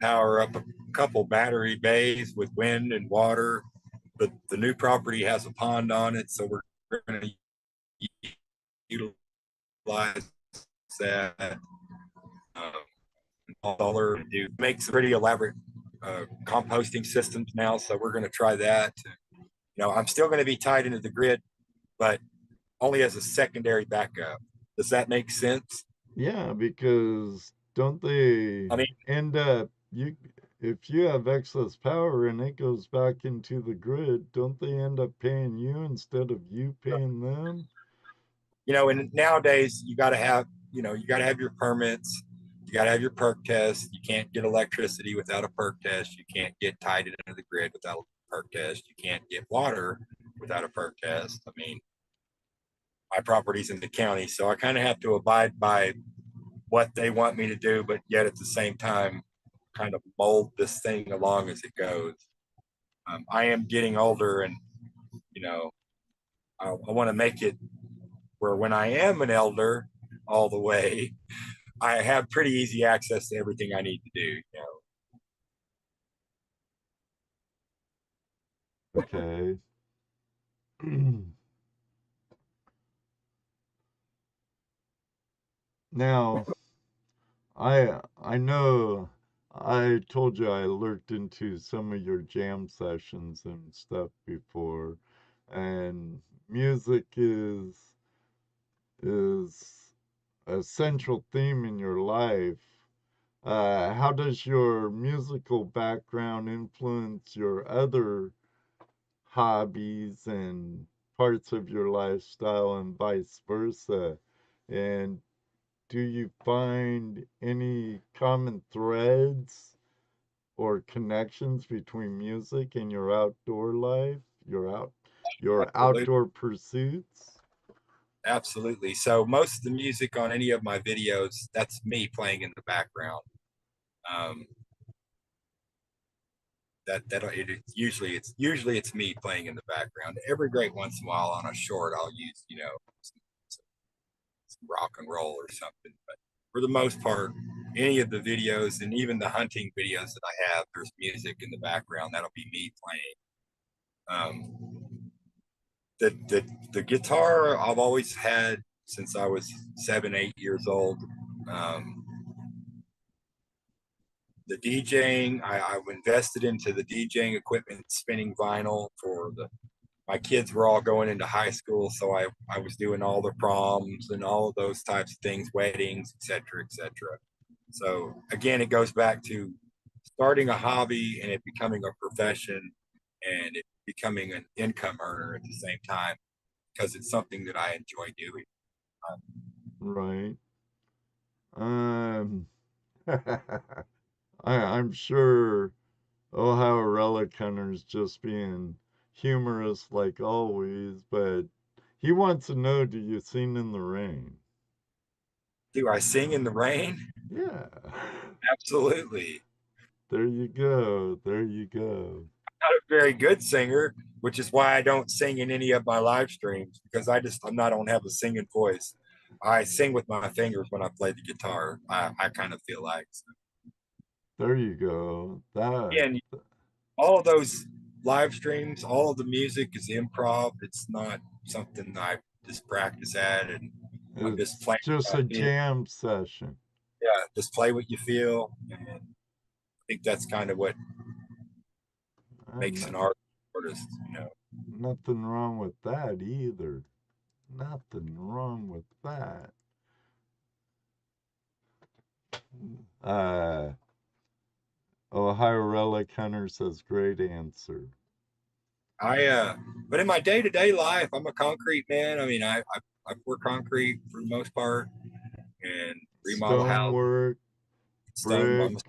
power up a couple battery bays with wind and water. But the new property has a pond on it, so we're going to utilize that. Solar do make some pretty elaborate composting systems now, so we're going to try that. You know, I'm still going to be tied into the grid, but only as a secondary backup. Does that make sense? Yeah, because don't they I mean, end up you if you have excess power and it goes back into the grid, don't they end up paying you instead of you paying them? you know, and nowadays you got to have, you know, you got to have your permits. You got to have your perk test. You can't get electricity without a perk test. You can't get tied into the grid without a perk test. You can't get water without a perk test. I mean, my property's in the county, so I kind of have to abide by what they want me to do, but yet at the same time, kind of mold this thing along as it goes. I am getting older, and you know, I want to make it where when I am an elder all the way, I have pretty easy access to everything I need to do. You know, Okay. Now, I know I told you I lurked into some of your jam sessions and stuff before, and music is a central theme in your life. How does your musical background influence your other hobbies and parts of your lifestyle and vice versa? And do you find any common threads or connections between music and your outdoor life, your absolutely, outdoor pursuits? absolutely. So most of the music on any of my videos, that's me playing in the background. Um, usually it's me playing in the background. Every great once in a while on a short, I'll use some rock and roll or something. But for the most part, any of the videos and even the hunting videos that I have, there's music in the background. That'll be me playing. The guitar I've always had since I was 7, 8 years old. Um, the DJing, I've invested into the DJing equipment, spinning vinyl for the my kids were all going into high school, so I was doing all the proms and all of those types of things, weddings, et cetera, et cetera. So again, it goes back to starting a hobby and it becoming a profession and it becoming an income earner at the same time because it's something that I enjoy doing. Right. Um, I'm sure Ohio Relic Hunter's just being humorous like always, but he wants to know, do you sing in the rain? Do I sing in the rain? Yeah. Absolutely. There you go. There you go. Not a very good singer, which is why I don't sing in any of my live streams because I don't have a singing voice. I sing with my fingers when I play the guitar. I kind of feel like. So. There you go. And all of those live streams, all of the music is improv. It's not something I just practice at, and I'm just it's playing. just a jam session. Yeah, just play what you feel, and I think that's kind of what makes And an artist. You know. nothing wrong with that either. Nothing wrong with that. Ohio Relic Hunter says, great answer. But in my day-to-day life, I'm a concrete man. I mean, I pour concrete for the most part and remodel houses, Stonework, stone. brick. I'm a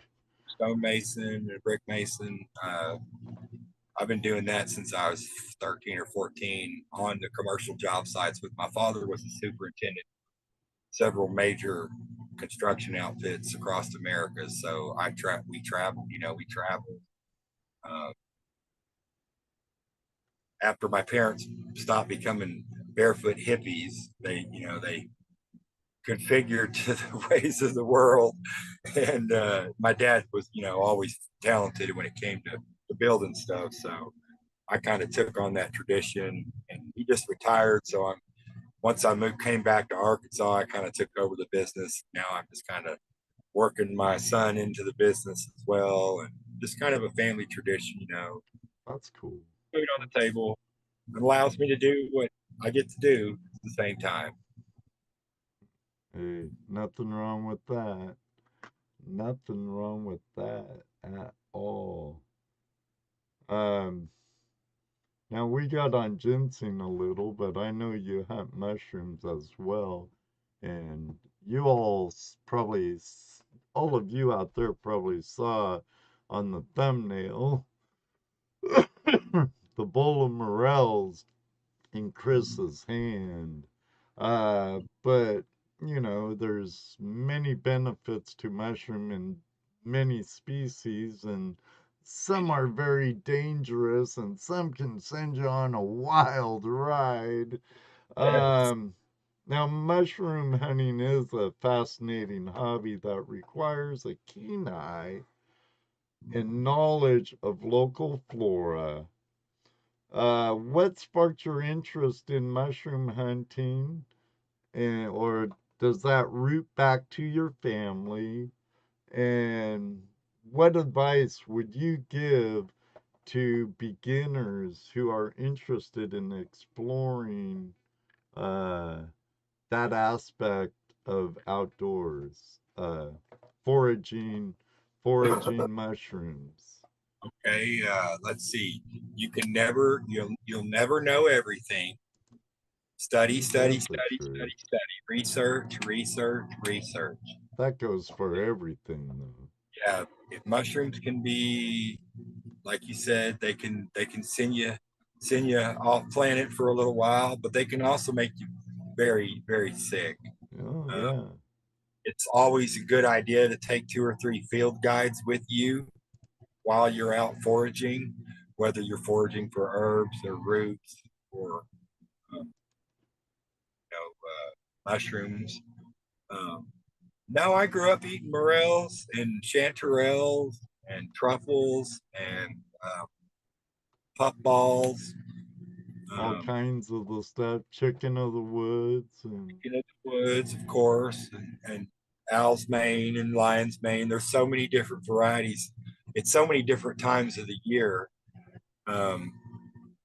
stonemason and a brick mason. I've been doing that since I was 13 or 14 on the commercial job sites with my father was a superintendent, several major construction outfits across America. So we travel, we travel. Uh, After my parents stopped becoming barefoot hippies, they configured to the ways of the world. And my dad was, always talented when it came to building stuff. So I kind of took on that tradition, and he just retired. So once I came back to Arkansas, I kind of took over the business. Now I'm just kind of working my son into the business as well, and just kind of a family tradition, That's cool. Food on the table. It allows me to do what I get to do at the same time. Hey, nothing wrong with that. Nothing wrong with that at all. Now we got on ginseng a little, but I know you hunt mushrooms as well. And you all probably, all of you out there probably saw on the thumbnail the bowl of morels in Chris's hand. But there's many benefits to mushroom in many species, and some are very dangerous, and some can send you on a wild ride. Yes. Now, mushroom hunting is a fascinating hobby that requires a keen eye and knowledge of local flora. What sparked your interest in mushroom hunting? Or does that root back to your family? And what advice would you give to beginners who are interested in exploring that aspect of outdoors, foraging, foraging mushrooms? Okay. Let's see. You'll never know everything. Study, study, That's the study, truth. study, study. Research, research, research. That goes for everything, though. Yeah, mushrooms can be, like you said, they can send you off planet for a little while, but they can also make you very, very sick. Oh, Uh, yeah. it's always a good idea to take 2 or 3 field guides with you while you're out foraging, whether you're foraging for herbs or roots or mushrooms. Um, no, I grew up eating morels and chanterelles and truffles and puffballs. All Um, kinds of the stuff, chicken of the woods, and in the woods, of course, and owl's mane and lion's mane. There's so many different varieties. It's so many different times of the year. Um,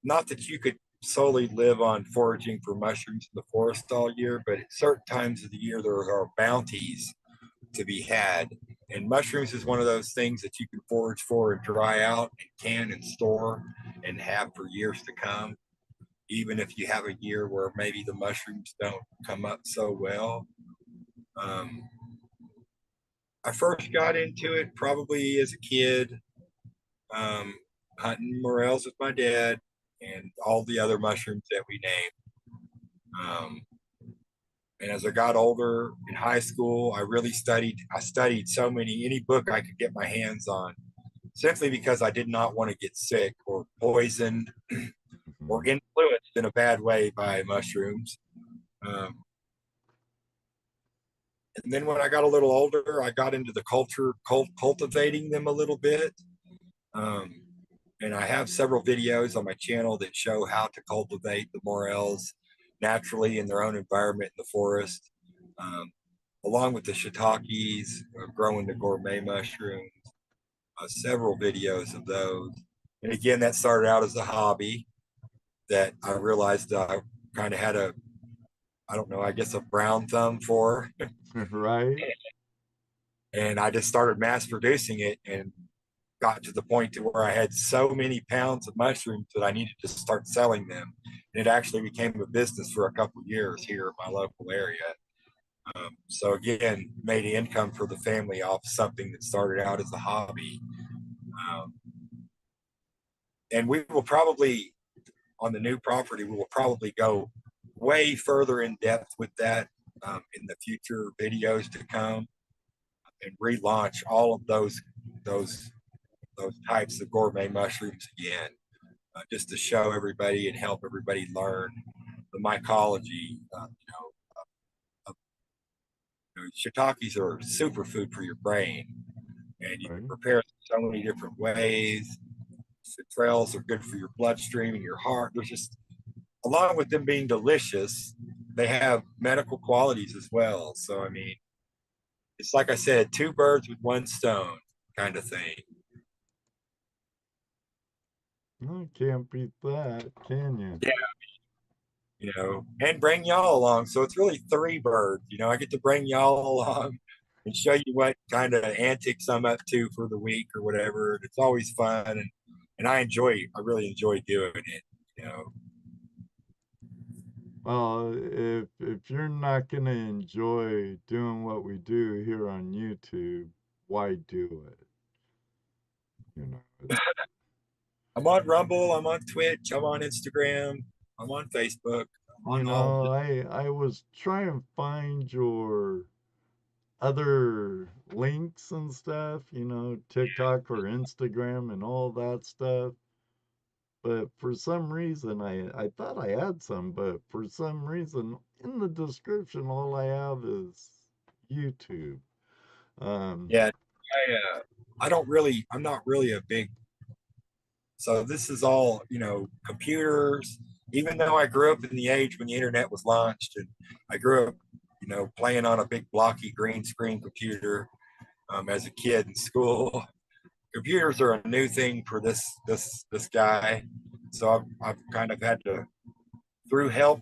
Not that you could solely live on foraging for mushrooms in the forest all year, but at certain times of the year there are bounties to be had. And mushrooms is one of those things that you can forage for and dry out and can and store and have for years to come. Even if you have a year where maybe the mushrooms don't come up so well. Um, I first got into it probably as a kid, um, hunting morels with my dad and all the other mushrooms that we named. And as I got older in high school, I really studied. I studied any book I could get my hands on, simply because I did not want to get sick or poisoned or influenced in a bad way by mushrooms. Um, and then when I got a little older, I got into the cultivating them a little bit. Um, and I have several videos on my channel that show how to cultivate the morels naturally in their own environment in the forest, um, along with the shiitakes, growing the gourmet mushrooms, several videos of those. And again, that started out as a hobby that I realized I kind of had I don't know, I guess a brown thumb for. right? And I just started mass producing it. And got to the point to where I had so many pounds of mushrooms that I needed to start selling them. And it actually became a business for a couple of years here in my local area. So again, made income for the family off something that started out as a hobby. Um, and we will probably, on the new property, we will probably go way further in depth with that in the future videos to come, and relaunch all of those types of gourmet mushrooms again, just to show everybody and help everybody learn the mycology. Shiitakes are superfood for your brain, and you can Right. prepare so many different ways. Citrals are good for your bloodstream and your heart. There's just, along with them being delicious, they have medical qualities as well. So, I mean, it's like I said, two birds with one stone kind of thing. You can't beat that, can you? Yeah, and bring y'all along. So it's really three birds. I get to bring y'all along and show you what kind of antics I'm up to for the week or whatever. And it's always fun, and I really enjoy doing it. You know, Well, if you're not gonna enjoy doing what we do here on YouTube, why do it? You know, I'm on Rumble, I'm on Twitch, I'm on Instagram, I'm on Facebook, I'm you on all of know, it. I was trying to find your other links and stuff, TikTok or Instagram and all that stuff. But for some reason, I thought I had some, but for some reason, in the description, all I have is YouTube. Um, Yeah, I'm not really a big, so this is all, computers. Even though I grew up in the age when the internet was launched, and I grew up, playing on a big blocky green screen computer as a kid in school. Computers are a new thing for this guy, so I've kind of had to, through help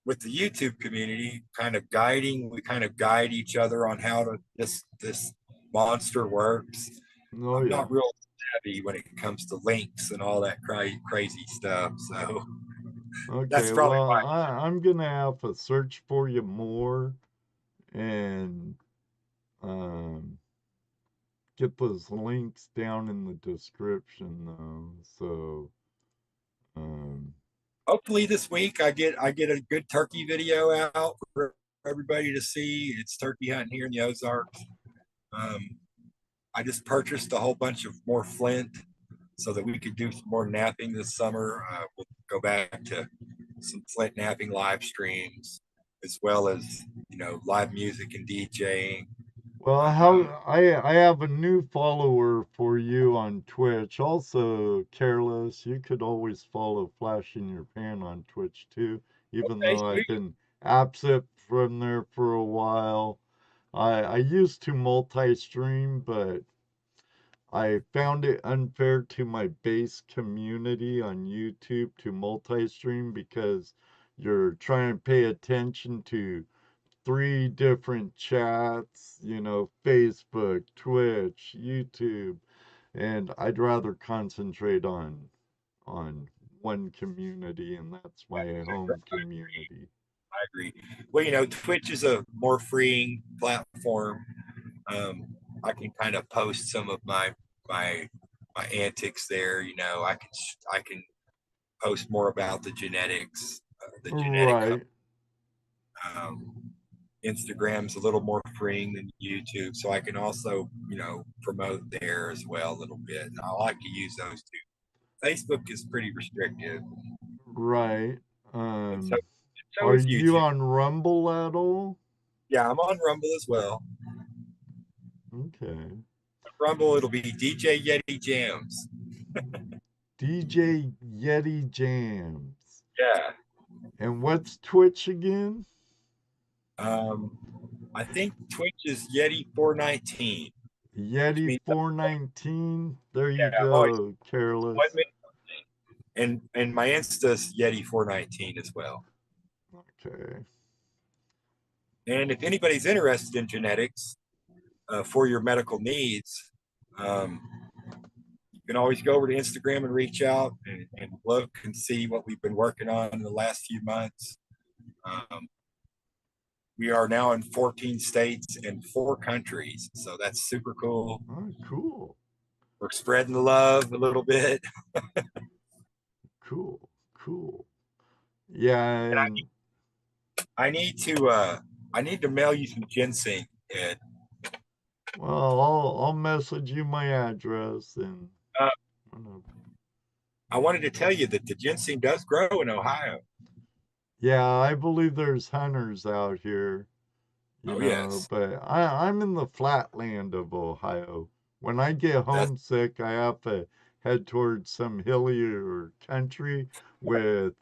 with the YouTube community, we kind of guide each other on how to this monster works. oh I'm yeah. not real savvy when it comes to links and all that crazy stuff, so that's Okay, probably well, why. I'm gonna have to search for you more and um, get those links down in the description, though. So, um, Hopefully this week I get a good turkey video out for everybody to see. It's turkey hunting here in the Ozarks. Um, I just purchased a whole bunch of more flint so that we could do some more napping this summer. We'll go back to some flint napping live streams, as well as live music and DJing. well, Um, I have a new follower for you on Twitch. Also, Careless, you could always follow Flash in Your Pan on Twitch too, even okay, though I've sweet. been absent from there for a while. I used to multi-stream, but I found it unfair to my base community on YouTube to multi-stream because you're trying to pay attention to three different chats, Facebook, Twitch, YouTube, and I'd rather concentrate on one community, and that's my home community. I agree. Well, Twitch is a more freeing platform. Um, I can kind of post some of my my antics there. I can post more about the genetics, the genetic. Right. Um, Instagram's a little more freeing than YouTube, so I can also promote there as well a little bit. And I like to use those two. Facebook is pretty restrictive, Right. and so Um, so are is you YouTube. on Rumble at all? Yeah, I'm on Rumble as well. Okay. Rumble, it'll be DJ Yeti Jams. DJ Yeti Jams. Yeah. And what's Twitch again? Um, I think Twitch is Yeti 419, which Yeti means 419. There you yeah, I'm always go, one Careless. minute. And my Insta's Yeti 419 as well. Okay. And if anybody's interested in genetics for your medical needs, um, you can always go over to Instagram and reach out and look and see what we've been working on in the last few months. We are now in 14 states and 4 countries, so that's super cool. Oh, cool. We're spreading the love a little bit. Cool. Cool. Yeah, and I need to mail you some ginseng, Ed. well, I'll message you my address and Uh, whatever. I wanted to tell you that the ginseng does grow in Ohio. Yeah, I believe there's hunters out here, you Oh know, yes, but I'm in the flatland of Ohio. When I get that's homesick, I have to head towards some hillier country with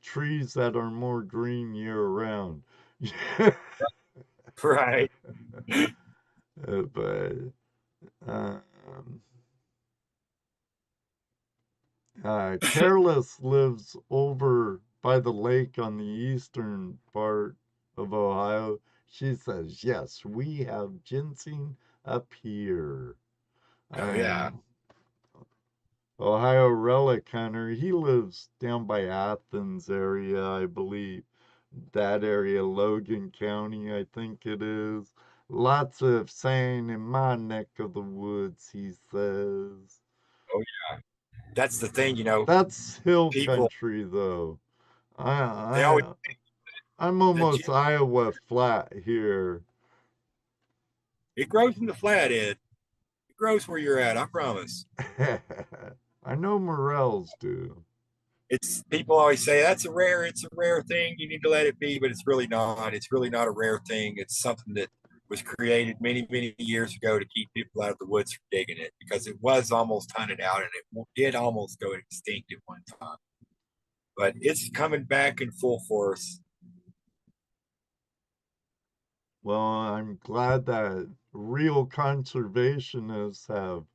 trees that are more green year round. right. But um, Careless lives over by the lake on the eastern part of Ohio. She says, yes, we have ginseng up here. Oh yeah. And Ohio Relic Hunter, he lives down by Athens area, I believe. That area, Logan County, I think it is. Lots of saying in my neck of the woods, he says. Oh yeah. That's the thing, That's hill people country, though. I, they always I, I'm the almost Iowa flat here. it grows in the flat, Ed. It grows where you're at, I promise. I know morels do. It's people always say it's a rare thing. You need to let it be, but it's really not. It's really not a rare thing. It's something that was created many, many years ago to keep people out of the woods from digging it because it was almost hunted out and it did almost go extinct at one time. But it's coming back in full force. Well, I'm glad that real conservationists have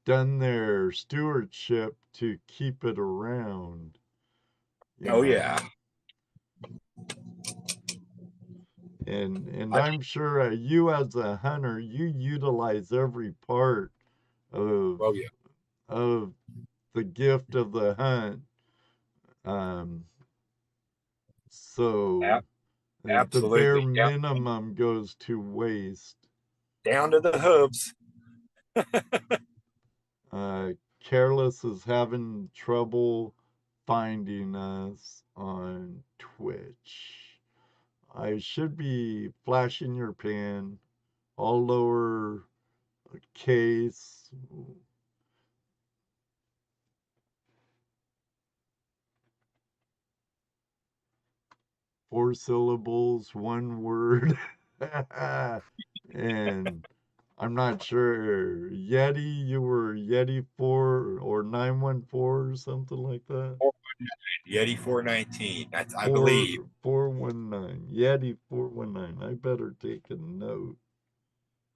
done their stewardship to keep it around. You Oh know, yeah. and I, I'm sure you as a hunter, you utilize every part of oh yeah. of the gift of the hunt. Um, so the bare Absolutely. minimum goes to waste. Down to the hooves. Careless is having trouble finding us on Twitch. I should be flashing your pan, all lower case. 4 syllables, 1 word. And I'm not sure. Yeti, you were Yeti 4 or 914 or something like that. Yeti 419. That's I believe. 419. Yeti 419. I better take a note.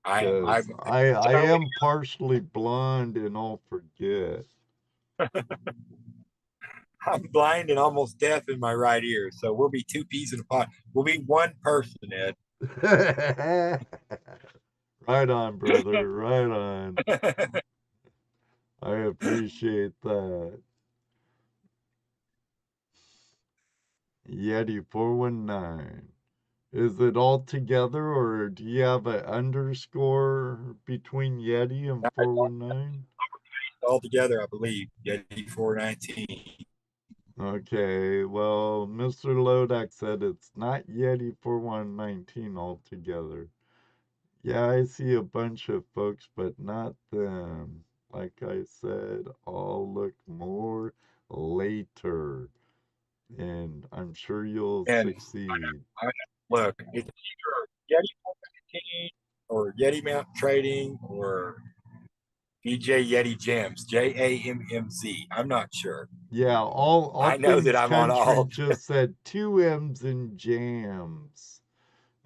I Because I am partially blonde and I'll forget. I'm blind and almost deaf in my right ear, so we'll be 2 peas in a pod. We'll be one person, Ed. Right on, brother. Right on. I appreciate that. Yeti 419. Is it all together or do you have an underscore between Yeti and 419? All together, I believe. Yeti 419. Okay, well, Mr. Lodak said it's not Yeti 4119 altogether. Yeah, I see a bunch of folks, but not them. Like I said, I'll look more later, and I'm sure you'll And succeed. look, it's either Yeti 419 or Yeti Mount Trading or DJ Yeti Gems, JAMMZ. I'm not sure. Yeah, all I know that things I'm on country all. just said 2 M's in jams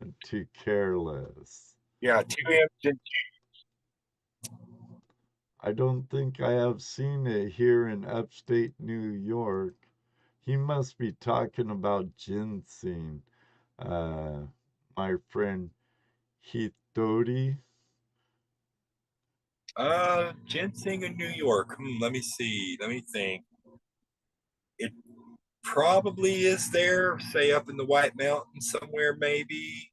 and too careless. Yeah, 2 M's and I don't think I have seen it here in upstate New York. He must be talking about ginseng. Uh, my friend Heath Doty. Ginseng in New York. Let me see. Let me think. It probably is there, say up in the White Mountains somewhere, maybe.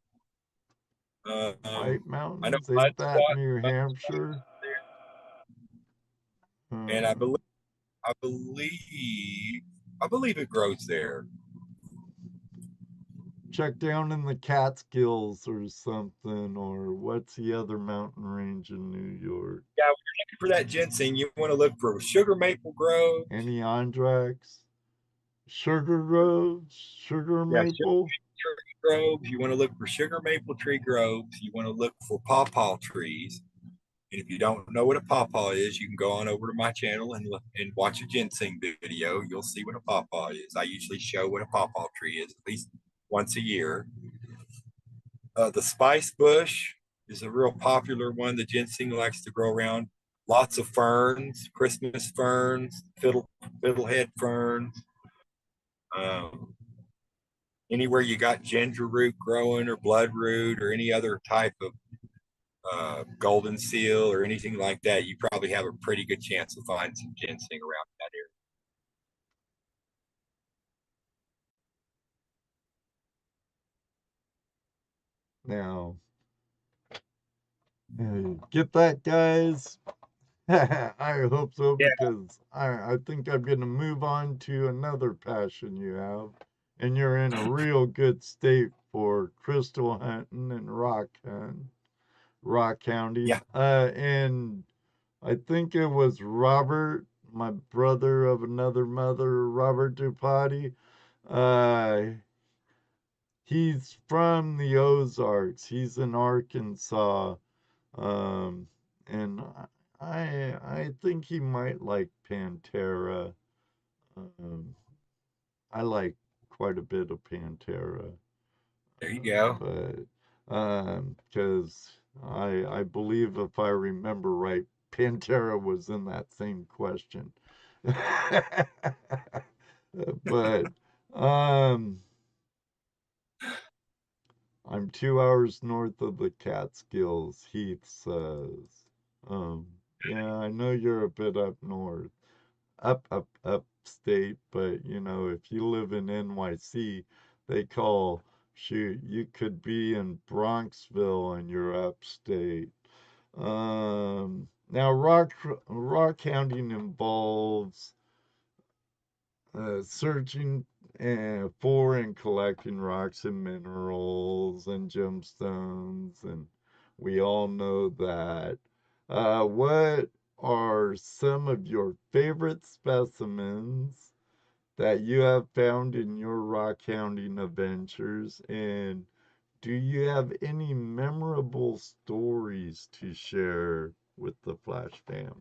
White I know Mountains, ain't that New Mud Hampshire? Spot's there, and Uh, I believe, I believe it grows there. check down in the Catskills or something, or what's the other mountain range in New York? Yeah, when you're looking for that ginseng, you want to look for sugar maple groves. Any Andrax? Sugar groves? Sugar Yeah, maple? sugar groves. You want to look for sugar maple tree groves. You want to look for pawpaw trees. And if you don't know what a pawpaw is, you can go on over to my channel and look and watch a ginseng video. You'll see what a pawpaw is. I usually show what a pawpaw tree is at least once a year. The spice bush is a real popular one. The ginseng likes to grow around. Lots of ferns, Christmas ferns, fiddlehead ferns. Um, Anywhere you got ginger root growing or bloodroot or any other type of golden seal or anything like that, you probably have a pretty good chance to find some ginseng around that Now, get that, guys? I hope so, area. because I think I'm going to move on to another passion you have. And you're in a real good state for crystal hunting and rock counting. Yeah. And I think it was Robert, my brother of another mother, Robert Dupati. Uh, he's from the Ozarks. He's in Arkansas. Um, and I think he might like Pantera. Um, I like quite a bit of Pantera. There you go. But because I believe if I remember right, Pantera was in that same question. But um, I'm 2 hours north of the Catskills, Heath says. Yeah, I know you're a bit up north, upstate, but if you live in NYC, they call, shoot, you could be in Bronxville and you're upstate. Now rock hounding involves searching for and collecting rocks and minerals and gemstones, and we all know that. What are some of your favorite specimens that you have found in your rock hounding adventures, and do you have any memorable stories to share with the Flash fam?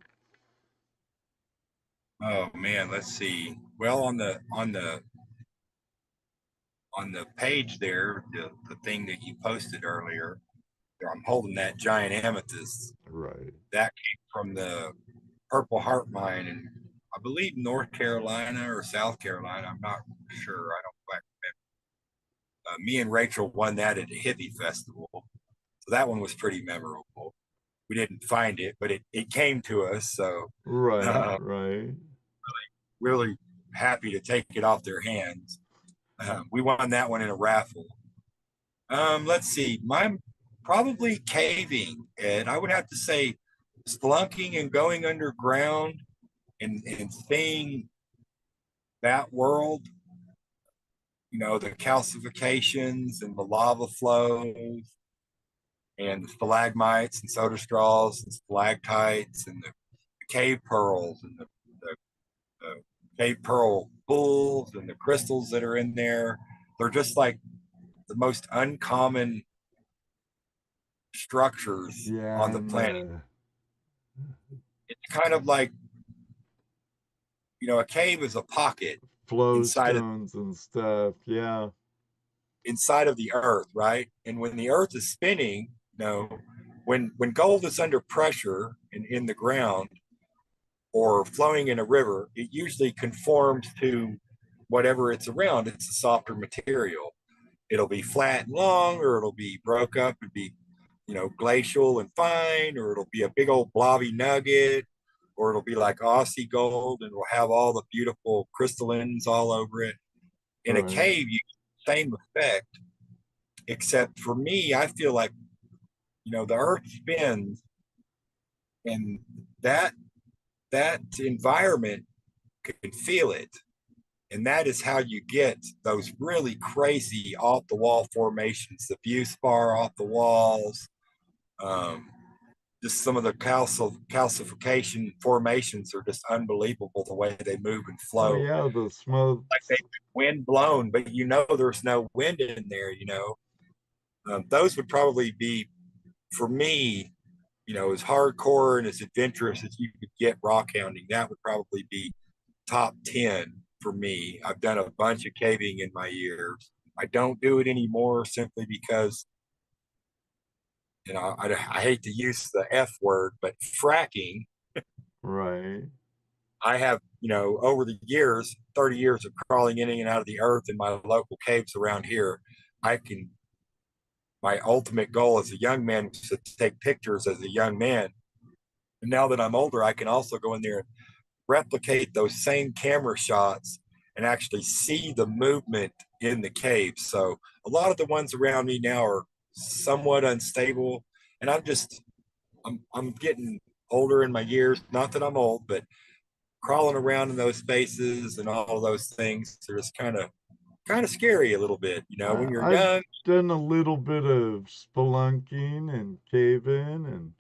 Oh man, let's see. Well, on the page there, the thing that you posted earlier, I'm holding that giant amethyst. Right. That came from the Purple Heart Mine in, I believe, North Carolina or South Carolina. I'm not sure. I don't quite remember. Me and Rachel won that at a hippie festival. So that one was pretty memorable. We didn't find it, but it came to us. So Right, uh, right. really happy to take it off their hands. We won that one in a raffle. Let's see. Mine probably caving, and I would have to say spelunking and going underground and seeing that world. The calcifications and the lava flows and the stalagmites and soda straws and stalactites and the cave pearls and the cave pearl pools and the crystals that are in there. They're just like the most uncommon structures Yeah, on the and planet. the It's kind of like, a cave is a pocket flow inside of stones and stuff. Yeah, the earth, right? And when the earth is spinning, when gold is under pressure in the ground or flowing in a river, it usually conforms to whatever it's around. It's a softer material. It'll be flat and long, or it'll be broke up and be glacial and fine, or it'll be a big old blobby nugget, or it'll be like Aussie gold and it'll have all the beautiful crystallines all over it. In a Right. cave, you get the same effect, except for me, I feel like, the earth spins, and that environment can feel it. And that is how you get those really crazy off the wall formations, the view spar off the walls, just some of the calcification formations are just unbelievable the way they move and Oh flow. yeah, the smoke. Like they wind blown, but there's no wind in there. Those would probably be, for me, as hardcore and as adventurous as you could get rock hounding. That would probably be top 10 for me. I've done a bunch of caving in my years. I don't do it anymore simply because I hate to use the F word, but fracking. Right. I have, over the years, 30 years of crawling in and out of the earth in my local caves around here, my ultimate goal as a young man was to take pictures as a young man. And now that I'm older, I can also go in there and replicate those same camera shots and actually see the movement in the cave. So a lot of the ones around me now are somewhat unstable, and I'm getting older in my years. Not that I'm old, but crawling around in those spaces and all of those things are just kind of scary a little bit. When you're I've young, done a little bit of spelunking and caving and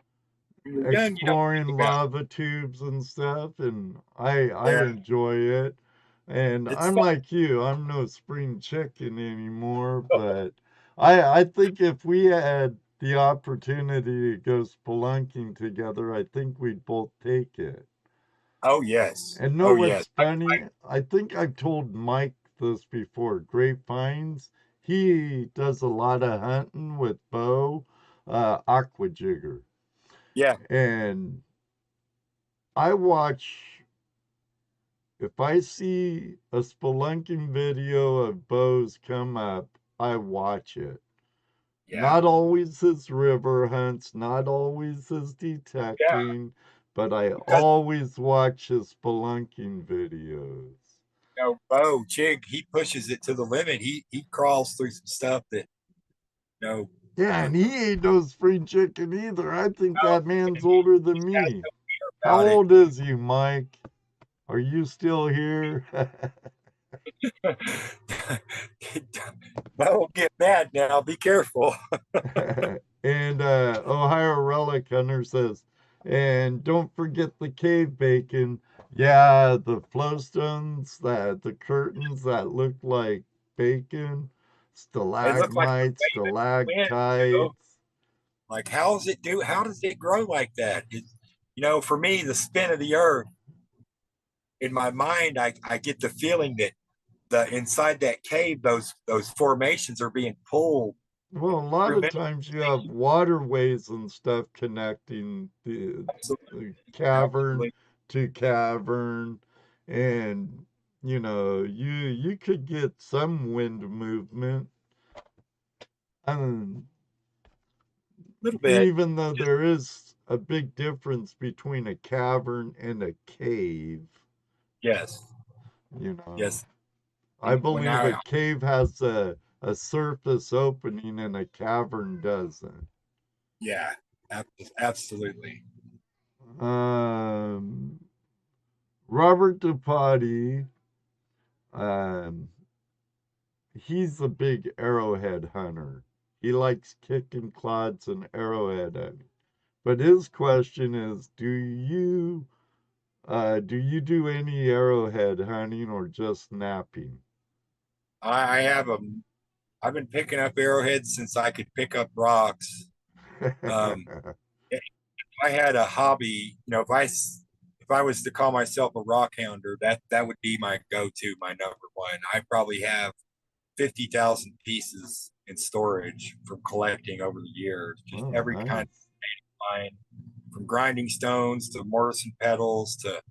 you don't think exploring about lava tubes and stuff, and I it. enjoy it. And It's I'm fun. like you, I'm no spring chicken anymore, but I think if we had the opportunity to go spelunking together, I think we'd both take it. Oh yes, And know oh yes. what's funny? I think I've told Mike this before. Grapevines, he does a lot of hunting with bow, aqua jigger. Yeah, And I watch, if I see a spelunking video of bows come up, I watch it. yeah, Not always his river hunts, not always his yeah. detecting, but I Because always watch his spelunking videos. Bo Chig, he pushes it to the limit. He crawls through some stuff that you know. Yeah, Uh, and he ain't no spring chicken either. I think no, that man's and older than he's got me. no fear How about it. old is you, Mike? Are you still here? Bo, get mad now. Be careful. And Ohio Relic Hunter says, and don't forget the cave bacon. Yeah, the flowstones, the curtains that look like bacon, They look like they're stalagmites, waving in the wind. stalactites. Like, how does it grow like that? For me, the spin of the earth, in my mind, I get the feeling that the inside that cave, those formations are being pulled Well, a lot through of times you have mineralization. waterways and stuff connecting Absolutely, the cavern absolutely. to cavern, and you could get some wind movement. Um, A little bit. even though Just there is a big difference between a cavern and a cave, yes, you know. yes. I When believe a I cave has a surface opening and a cavern doesn't. yeah, absolutely. Um, Robert Dupati, um, he's a big arrowhead hunter. He likes kicking clods and arrowhead hunting. But his question is, do you do any arrowhead hunting or just napping? I have a I've been picking up arrowheads since I could pick up rocks. Um, if I had a hobby, if I was to call myself a rock hounder, that would be my go-to, my number one. I probably have 50,000 pieces in storage from collecting over the years, just Oh, every kind of nice. find, from grinding stones to mortise and pedals to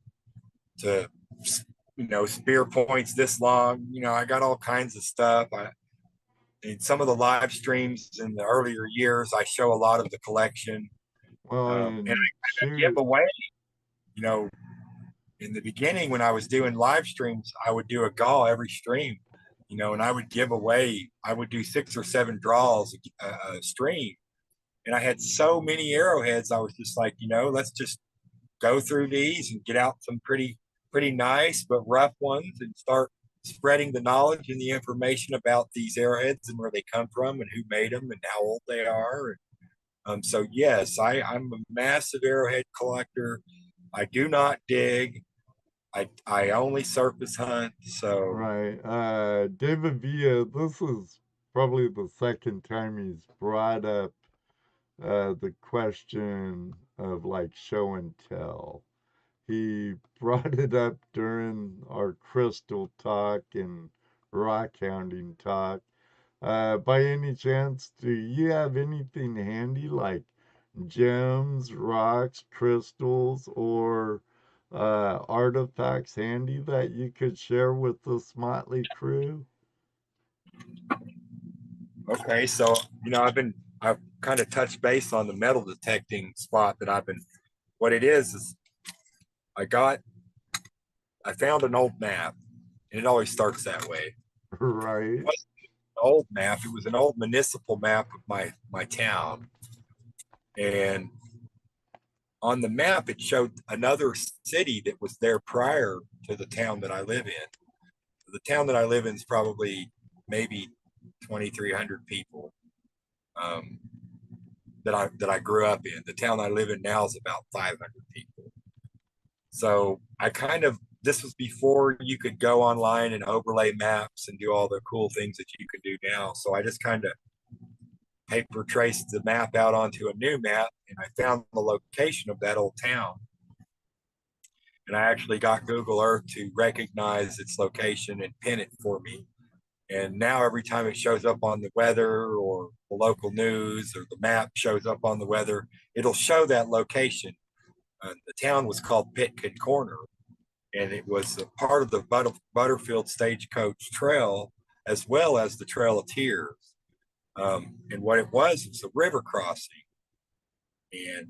spear points this long. I got all kinds of stuff. in some of the live streams in the earlier years, I show a lot of the collection. Well, And and I give away, you know, in the beginning when I was doing live streams, I would do a gaw every stream, you know, and I would give away, I would do 6 or 7 draws a stream. And I had so many arrowheads, I was just like, you know, let's just go through these and get out some pretty nice but rough ones and start spreading the knowledge and the information about these arrowheads and where they come from and who made them and how old they are. And so yes, I'm a massive arrowhead collector. I do not dig. I only surface hunt. So right, David Villa, this is probably the second time he's brought up the question of like show and tell. He brought it up during our crystal talk and rock hounding talk. By any chance, do you have anything handy like gems, rocks, crystals, or artifacts handy that you could share with this motley crew? okay, so you know, I've kind of touched base on the metal detecting spot that I've been. What it is I found an old map, and it always starts that way. Right. It wasn't an old map; it was an old municipal map of my town, and on the map it showed another city that was there prior to the town that I live in. The town that I live in is probably maybe 2,300 people. That I grew up in. The town I live in now is about 500 people. So this was before you could go online and overlay maps and do all the cool things that you can do now. So I just kind of paper traced the map out onto a new map, and I found the location of that old town. And I actually got Google Earth to recognize its location and pin it for me. And now every time it shows up on the weather or the local news or the map shows up on the weather, it'll show that location. The town was called Pitkin Corner, and it was a part of the Butterfield Stagecoach Trail as well as the Trail of Tears. And what it was a river crossing. And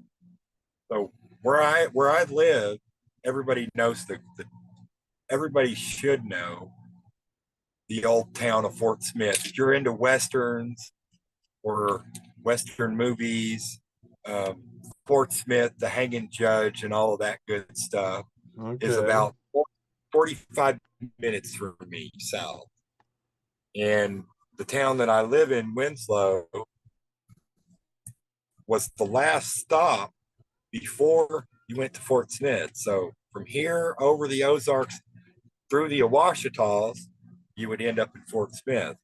so where I live, everybody knows everybody should know the old town of Fort Smith. If you're into westerns or western movies, Fort Smith, the Hanging Judge, and all of that good stuff is about 45 minutes from me south. And the town that I live in, Winslow, was the last stop before you went to Fort Smith. So from here over the Ozarks through the Ouachitas, you would end up in Fort Smith.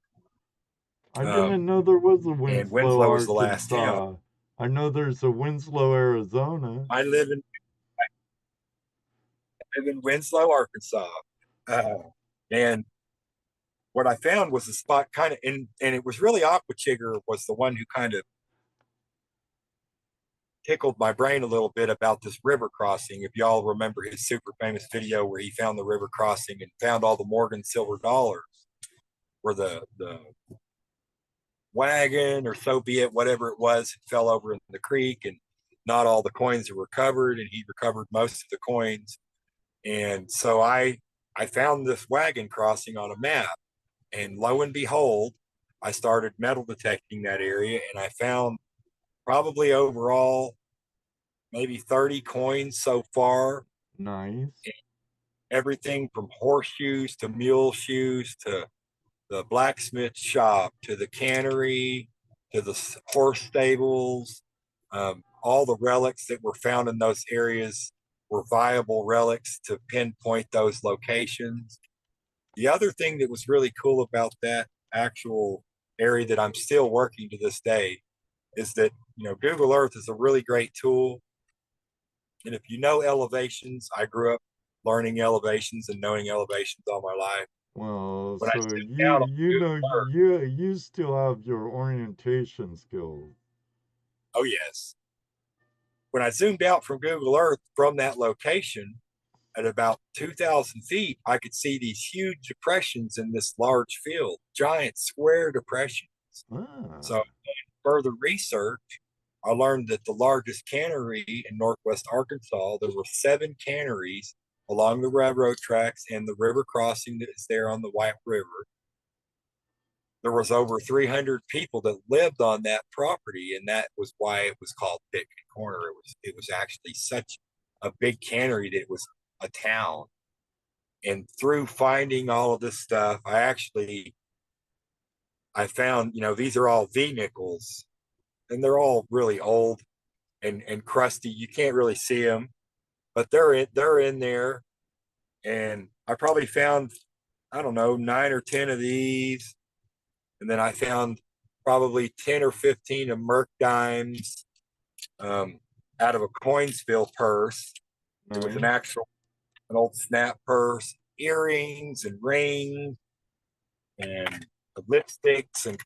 I didn't know there was a Winslow, and Winslow was Arkansas. The last town. I know there's a Winslow, Arizona. I live in Winslow, Arkansas. And what I found was a spot kind of, and it was really Aquachigger was the one who kind of tickled my brain a little bit about this river crossing. If y'all remember his super famous video where he found the river crossing and found all the Morgan silver dollars, where the wagon or so be it, whatever it was, fell over in the creek and not all the coins were recovered, and he recovered most of the coins. And so I found this wagon crossing on a map, and lo and behold, I started metal detecting that area, and I found probably overall maybe 30 coins so far. Nice. Everything from horseshoes to mule shoes to the blacksmith shop to the cannery to the horse stables. All the relics that were found in those areas were viable relics to pinpoint those locations. The other thing that was really cool about that actual area that I'm still working to this day is that, you know, Google Earth is a really great tool. And if you know elevations, I grew up learning elevations and knowing elevations all my life. Well, When so you still have your orientation skills. Oh yes. When I zoomed out from Google Earth from that location at about 2,000 feet, I could see these huge depressions in this large field, giant square depression. Ah, So, further research, I learned that the largest cannery in northwest Arkansas, there were 7 canneries along the railroad tracks and the river crossing that is there on the White River. There was over 300 people that lived on that property, and that was why it was called Picnic Corner. It was actually such a big cannery that it was a town. And through finding all of this stuff, I found, these are all V nickels, and they're all really old and crusty. You can't really see them, but they're in there. And I probably found, I don't know, 9 or 10 of these, and then I found probably 10 or 15 of Merc dimes um, out of a Coinsville purse. It was nice. an old snap purse, earrings and rings and lipsticks and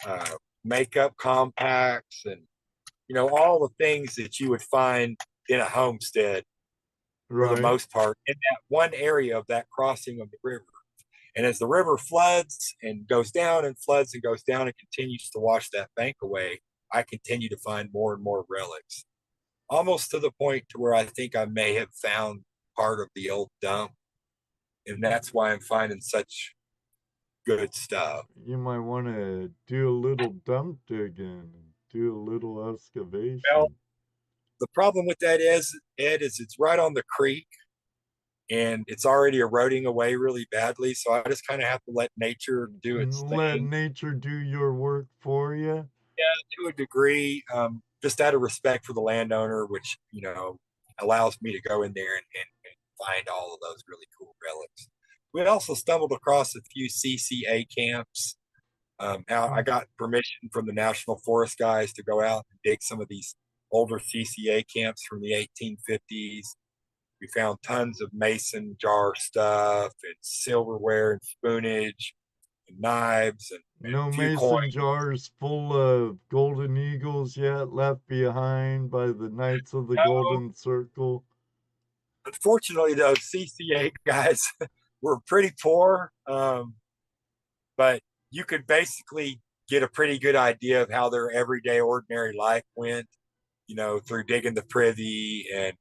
uh, makeup compacts and all the things that you would find in a homestead for the Right. most part in that one area of that crossing of the river. And as the river floods and goes down and floods and goes down and continues to wash that bank away, I continue to find more and more relics, almost to the point to where I think I may have found part of the old dump. And that's why I'm finding such good stuff. You might want to do a little dump digging, do a little Well, excavation. the problem with that is, Ed, is it's right on the creek and it's already eroding away really badly. So I just kind of have to let nature do its Let thing. nature do your work for you. Yeah, to a degree, just out of respect for the landowner, which allows me to go in there and find all of those really cool relics. We also stumbled across a few CCA camps. Now I got permission from the National Forest guys to go out and dig some of these older CCA camps from the 1850s. We found tons of mason jar stuff and silverware and spoonage and knives and No a few coins. mason jars full of golden eagles yet left behind by the Knights of the No, Golden Circle. unfortunately, those CCA guys were pretty poor, but you could basically get a pretty good idea of how their everyday, ordinary life went, through digging the privy and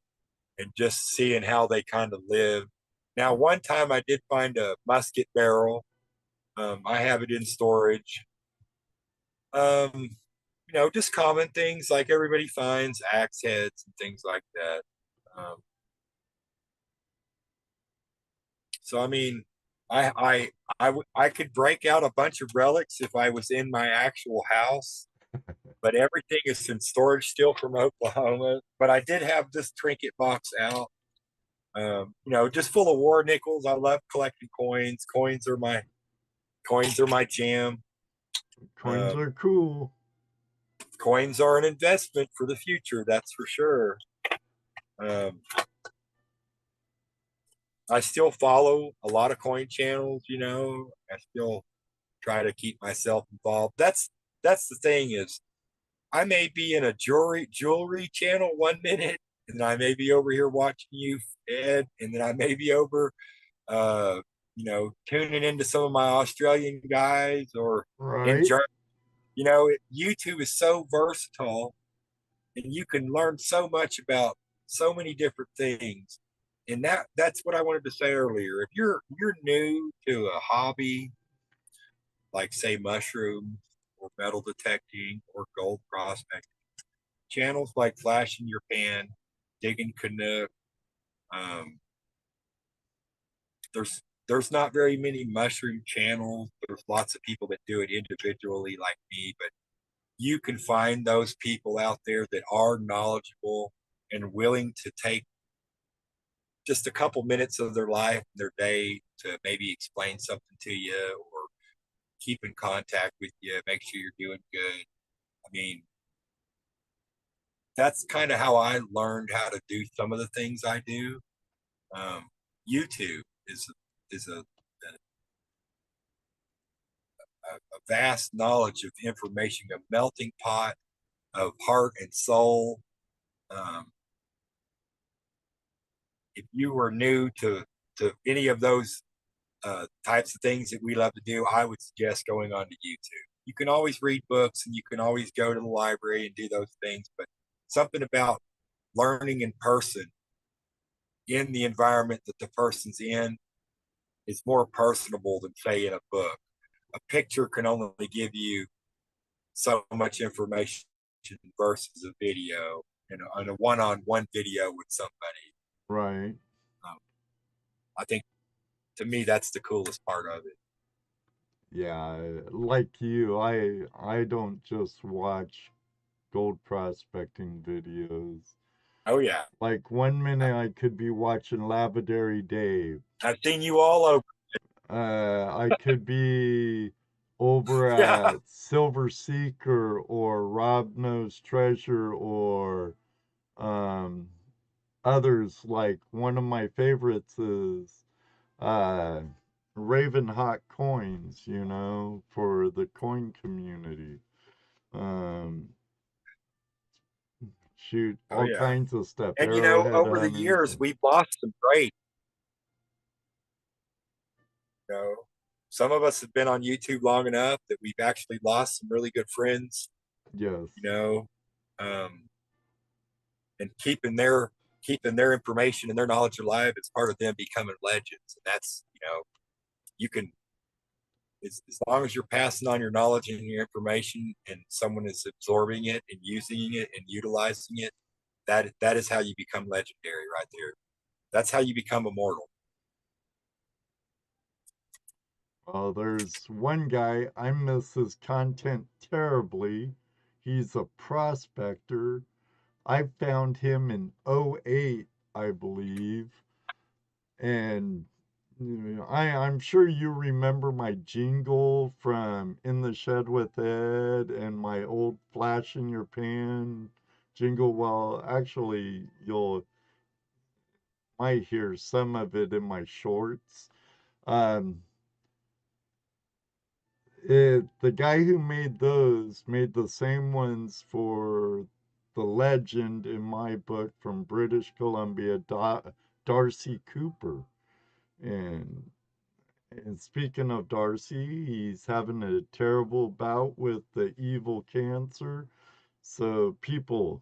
just seeing how they kind of lived. Now, one time I did find a musket barrel. I have it in storage. Um, just common things like everybody finds, axe heads and things like that. Um, so I mean, I could break out a bunch of relics if I was in my actual house, but everything is in storage still from Oklahoma. But I did have this trinket box out, just full of war nickels. I love collecting coins. Coins are my jam. Coins Um, are cool. Coins are an investment for the future, that's for sure. Um, I still follow a lot of coin channels. I still try to keep myself involved. That's the thing is, I may be in a jewelry channel one minute, and then I may be over here watching you, Ed, and then I may be over, tuning into some of my Australian guys or in Right? Germany. YouTube is so versatile, and you can learn so much about so many different things. And that's what I wanted to say earlier. If you're new to a hobby, like say mushrooms or metal detecting or gold prospecting, channels like Flash in Your Pan, Digging Canuck, um, there's not very many mushroom channels. There's lots of people that do it individually like me, but you can find those people out there that are knowledgeable and willing to take just a couple minutes of their life, their day, to maybe explain something to you or keep in contact with you, make sure you're doing good. I mean, that's kind of how I learned how to do some of the things I do. Um, YouTube is a vast knowledge of information, a melting pot of heart and soul. Um, if you were new to any of those types of things that we love to do, I would suggest going on to YouTube. you can always read books and you can always go to the library and do those things, but something about learning in person in the environment that the person's in is more personable than say in a book. A picture can only give you so much information versus a video, on a one-on-one video with somebody. Right. I think to me that's the coolest part of it. Yeah, like you, I don't just watch gold prospecting videos. Oh yeah, Like 1 minute I could be watching Lapidary Dave. I've seen you all over. I could be over Yeah, at Silver Seeker or Rob Knows Treasure or um, others. Like one of my favorites is uh, Raven Hot Coins, for the coin community. Um, Shoot, oh all yeah. kinds of stuff. And Arrowhead over the hunters. years we've lost some great. You know, some of us have been on YouTube long enough that we've actually lost some really good friends. Yes. Um, and keeping their information and their knowledge alive is part of them becoming legends. And that's you can as long as you're passing on your knowledge and your information and someone is absorbing it and using it and utilizing it, that is how you become legendary right there. That's how you become immortal. Well, there's one guy, I miss his content terribly. He's a prospector. I found him in '08, I believe. And I'm sure you remember my jingle from In the Shed with Ed and my old Flash in Your Pan jingle. Well, actually, you'll might hear some of it in my shorts. Um, the guy who made those made the same ones for the legend in my book from British Columbia, Darcy Cooper. And speaking of Darcy, he's having a terrible bout with the evil cancer. So, people,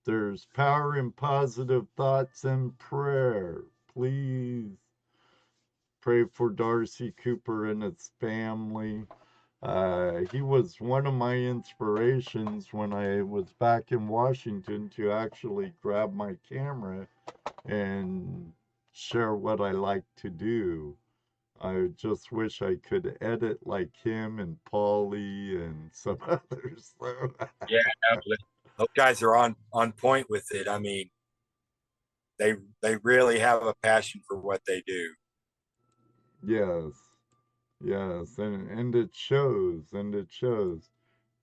there's power in positive thoughts and prayer. Please pray for Darcy Cooper and his family. He was one of my inspirations when I was back in Washington to actually grab my camera and share what I like to do. I just wish I could edit like him and Paulie and some others. So. Yeah, those guys are on point with it. I mean, they really have a passion for what they do. Yes, yes, and it shows,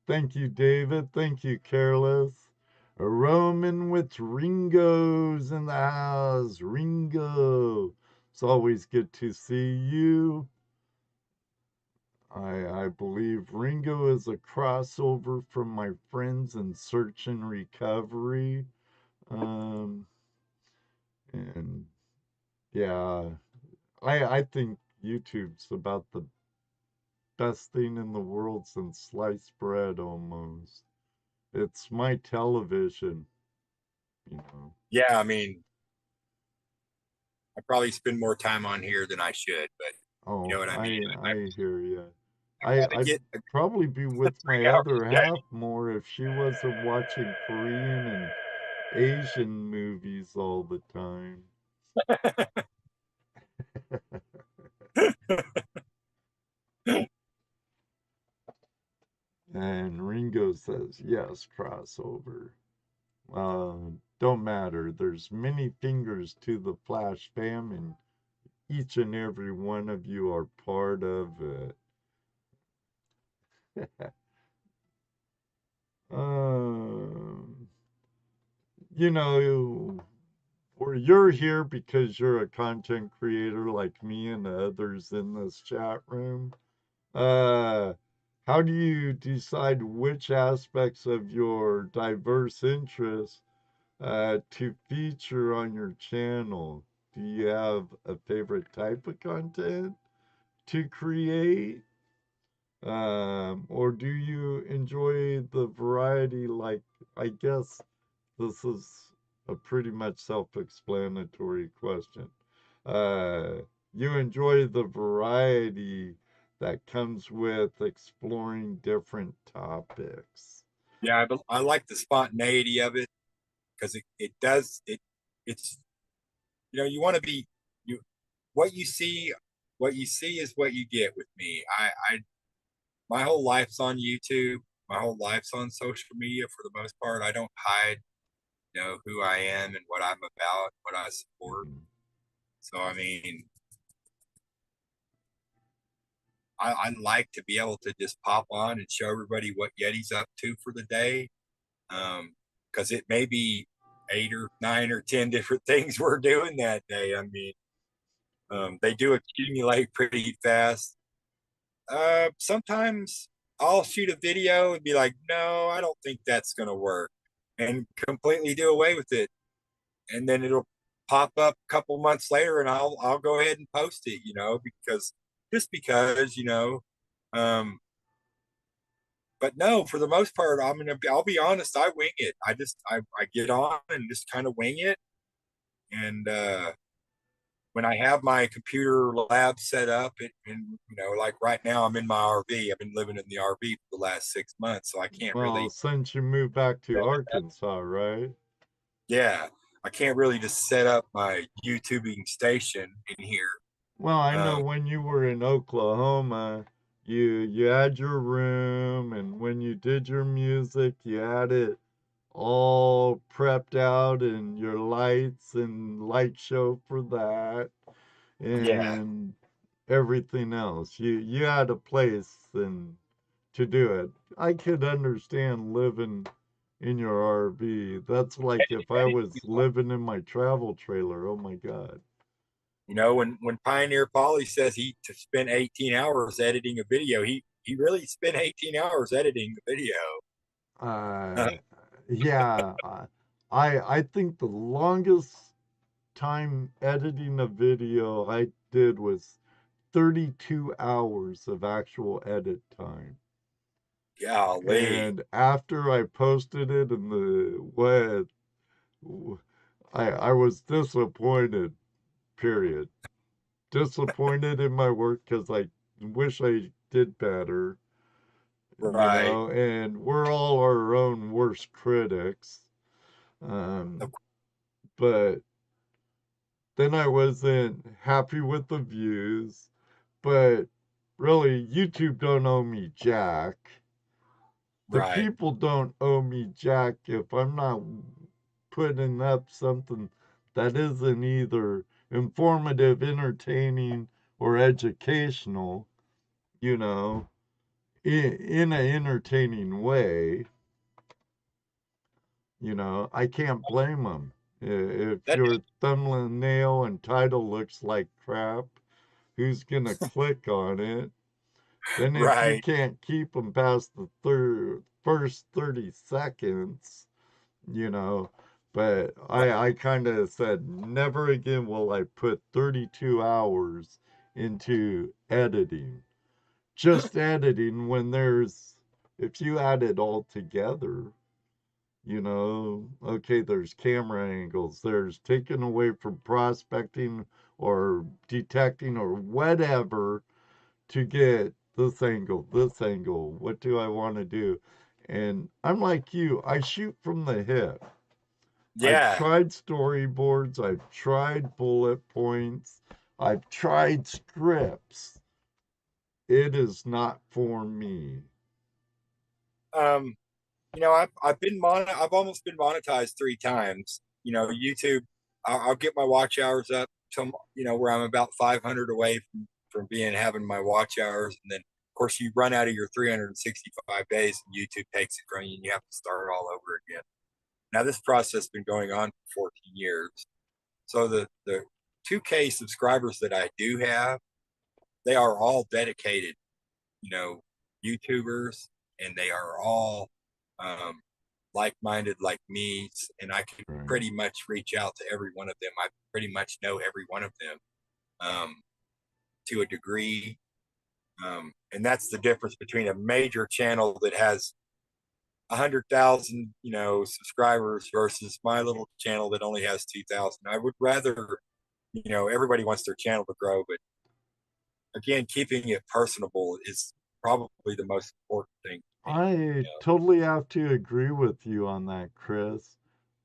Thank you, David. Thank you, Careless. A Roman with Ringo's in the house. Ringo. It's always good to see you. I believe Ringo is a crossover from my friends in Search and Recovery. And yeah, I think YouTube's about the best thing in the world since sliced bread almost. It's my television. Yeah, I mean, I probably spend more time on here than I should, but you Oh, know what I mean. I hear you. I I'd get probably be with my 3 hours other a day. half more if she wasn't watching Korean and Asian movies all the time. And Ringo says, yes, crossover. Don't matter. There's many fingers to the FlashFam, and each and every one of you are part of it. um, you know, or you're here because you're a content creator like me and the others in this chat room. Uh, how do you decide which aspects of your diverse interests to feature on your channel? Do you have a favorite type of content to create? Or do you enjoy the variety? Like, I guess this is a pretty much self-explanatory question. Uh, you enjoy the variety that comes with exploring different topics. Yeah, I like the spontaneity of it because it's you want to be you what you see is what you get with me. I my whole life's on YouTube. My whole life's on social media for the most part. I don't hide, who I am and what I'm about, what I support. Mhm. So I mean, I like to be able to just pop on and show everybody what Yeti's up to for the day. Because it may be 8 or 9 or 10 different things we're doing that day. I mean, they do accumulate pretty fast. Sometimes I'll shoot a video and be like, no, I don't think that's going to work, and completely do away with it. And then it'll pop up a couple months later and I'll go ahead and post it, because. Um, but no, for the most part, I'll be honest, I wing it. I get on and just kind of wing it. And when I have my computer lab set up, and like right now, I'm in my RV. I've been living in the RV for the last 6 months, so I can't Well, really. since you moved back to Arkansas, right? Yeah, I can't really just set up my YouTubing station in here. Well, I know Um, when you were in Oklahoma, you had your room, and when you did your music, you had it all prepped out and your lights and light show for that yeah, and everything else. You had a place and to do it. I could understand living in your RV. That's like if I was living in my travel trailer. Oh my God. when Pioneer Polly says he to spend 18 hours editing a video, he really spent 18 hours editing the video. Uh, yeah, I think the longest time editing a video I did was 32 hours of actual edit time. Golly, And after I posted it in the what I was disappointed, period. Disappointed in my work because I wish I did better, right. and we're all our own worst critics. Of Um, but then I wasn't happy with the views. But really, YouTube don't owe me jack. The Right. people don't owe me jack if I'm not putting up something that isn't either informative, entertaining, or educational, you know, in an entertaining way. I can't blame them. If That your thumbnail and title looks like crap, who's gonna click on it? Then if you right. can't keep them past the first 30 seconds, you know, but I kind of said, never again will I put 32 hours into editing. Just editing when if you add it all together, okay, there's camera angles, there's taken away from prospecting or detecting or whatever to get this angle. What do I want to do? And I'm like you, I shoot from the hip. I've Yeah. tried storyboards, I've tried bullet points, I've tried scripts. It is not for me. Um, I've almost been monetized 3 times. YouTube. I'll get my watch hours up to where I'm about 500 away from having my watch hours, and then of course you run out of your 365 days, and YouTube takes it from you, and you have to start all over again. Now this process has been going on for 14 years. So the 2K subscribers that I do have, they are all dedicated, you know, YouTubers, and they are all um, like-minded like me, and I can Right. pretty much reach out to every one of them. I pretty much know every one of them to a degree. And that's the difference between a major channel that has 100,000, subscribers versus my little channel that only has 2,000. I would rather, everybody wants their channel to grow, but again, keeping it personable is probably the most important thing. I totally have to agree with you on that, Chris.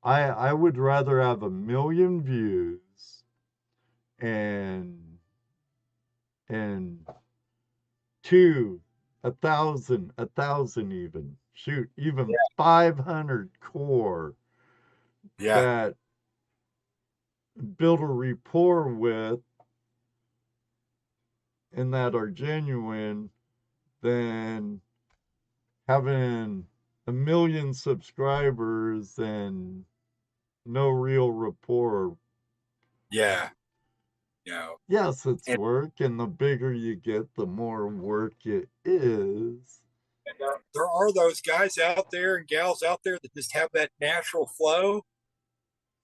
I would rather have 1 million views and 1,000 even. Shoot, even 500 core Yeah, that build a rapport with and that are genuine than having 1 million subscribers and no real rapport. yeah, Yes, it's and work, and the bigger you get, the more work it is. there are those guys out there and gals out there that just have that natural flow,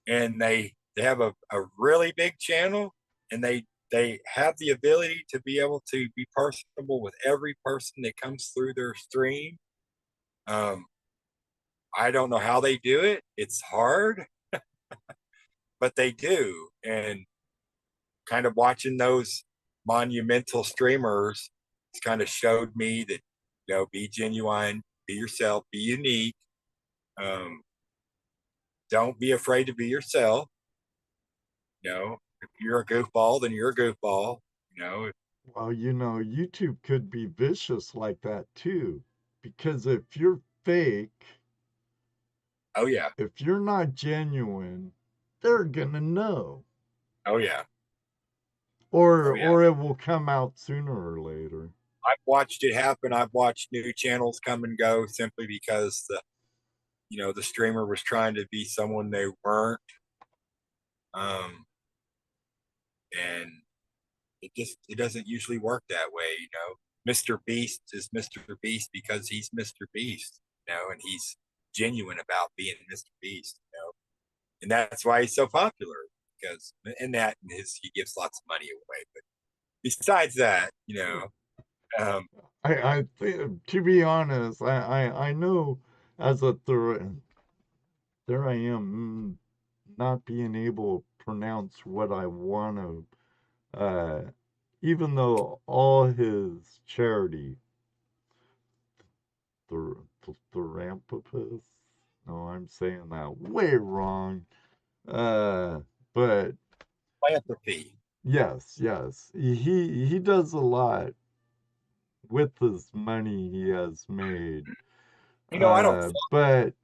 and they have a really big channel, and they have the ability to be able to be personable with every person that comes through their stream. Um, I don't know how they do it. It's hard, but they do. And kind of watching those monumental streamers, it's kind of showed me that, be genuine, be yourself, be unique. Um, don't be afraid to be yourself. If you're a goofball, then you're a goofball. Well, YouTube could be vicious like that too. Because if you're fake, Oh yeah, if you're not genuine, they're gonna know. oh yeah, Or oh yeah. or it will come out sooner or later. I've watched it happen. I've watched new channels come and go simply because the streamer was trying to be someone they weren't. Um, and it doesn't usually work that way. Mr. Beast is Mr. Beast because he's Mr. Beast, and he's genuine about being Mr. Beast. And that's why he's so popular, because he gives lots of money away. But besides that, um, I think, to be honest, I know as a there I am not being able to pronounce what I want to, even though all his charity, the Rampapus, no, I'm saying that way wrong. Uh, but philanthropy. yes, he does a lot with his money he has made. I don't But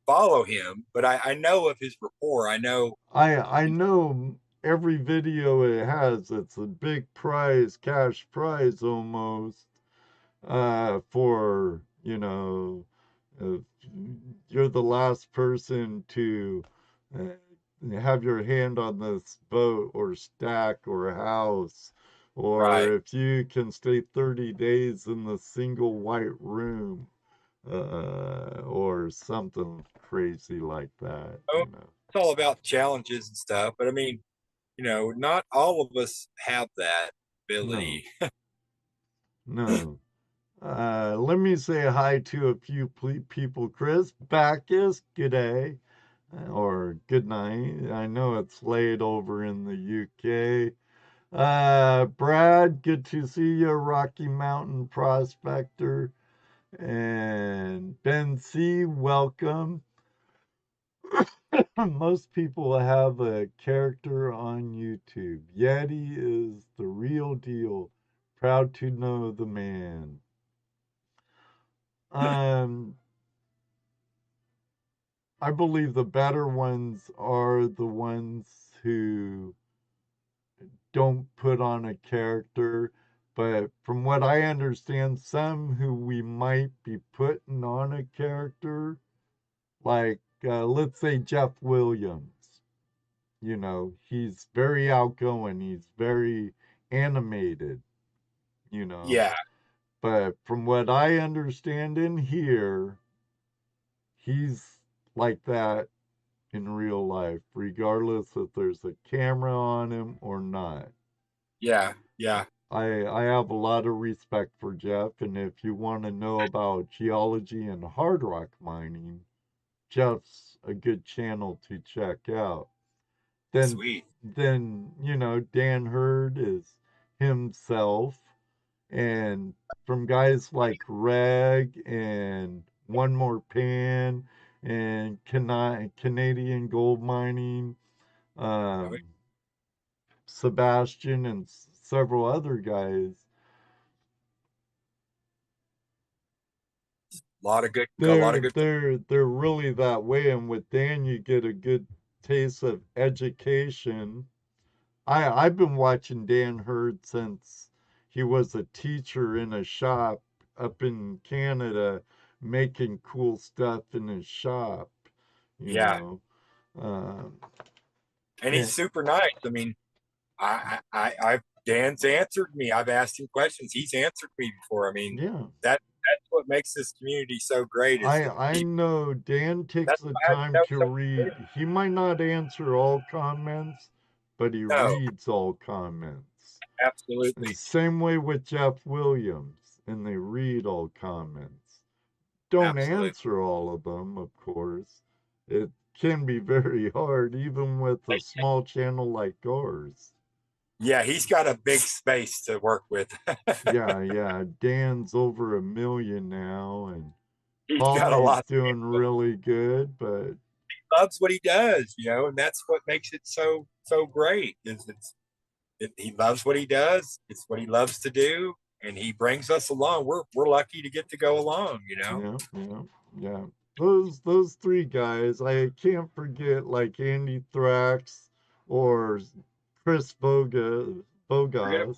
follow him, but I know of his rapport. I know. I know every video it has, it's a big prize, cash prize almost, for, if you're the last person to have your hand on this boat or stack or house, or Right. if you can stay 30 days in the single white room, or something crazy like that, Oh, it's all about challenges and stuff. But I mean, not all of us have that No, ability. no. Let me say hi to a few people. Chris Bacchus, good day, or good night. I know it's late over in the UK. Brad, good to see you, Rocky Mountain Prospector. And Ben C, welcome. Most people have a character on YouTube. Yeti is the real deal. Proud to know the man. Um, I believe the better ones are the ones who don't put on a character. But from what I understand, some who we might be putting on a character, like let's say Jeff Williams, he's very outgoing, he's very animated, you know. Yeah, But from what I understand in here, he's like that in real life, regardless if there's a camera on him or not. yeah, yeah. I have a lot of respect for Jeff, and if you want to know about geology and hard rock mining, Jeff's a good channel to check out. Then Sweet. Dan Hurd is himself, and from guys like Reg and One More Pan and Canadian Gold Mining, A um, Sebastian and several other guys. lot of good, a lot They're of good. they're they're really that way, and with Dan, you get a good taste of education. I've been watching Dan Hurd since he was a teacher in a shop up in Canada, making cool stuff in his shop. You Yeah, know, um, and he's and, super nice. I mean, I Dan's answered me. I've asked him questions. He's answered me before. I mean, yeah. that's what makes this community so great. Is that I know Dan takes that's the why I time know to so read. He might not answer all comments, but he no, reads all comments. And absolutely. same way with Jeff Williams, and they read all comments. Don't Absolutely. answer all of them, of course. It can be very hard, even with a small channel like ours. Yeah, he's got a big space to work with. Yeah. Dan's over 1 million now, and He's got a Paulie's lot. doing really good, but Loves what he does, and that's what makes it so great. Is he loves what he does. It's what he loves to do, and he brings us along. We're lucky to get to go along. yeah. Those three guys, I can't forget like Andy Thrax or Chris Forget it. Bogas,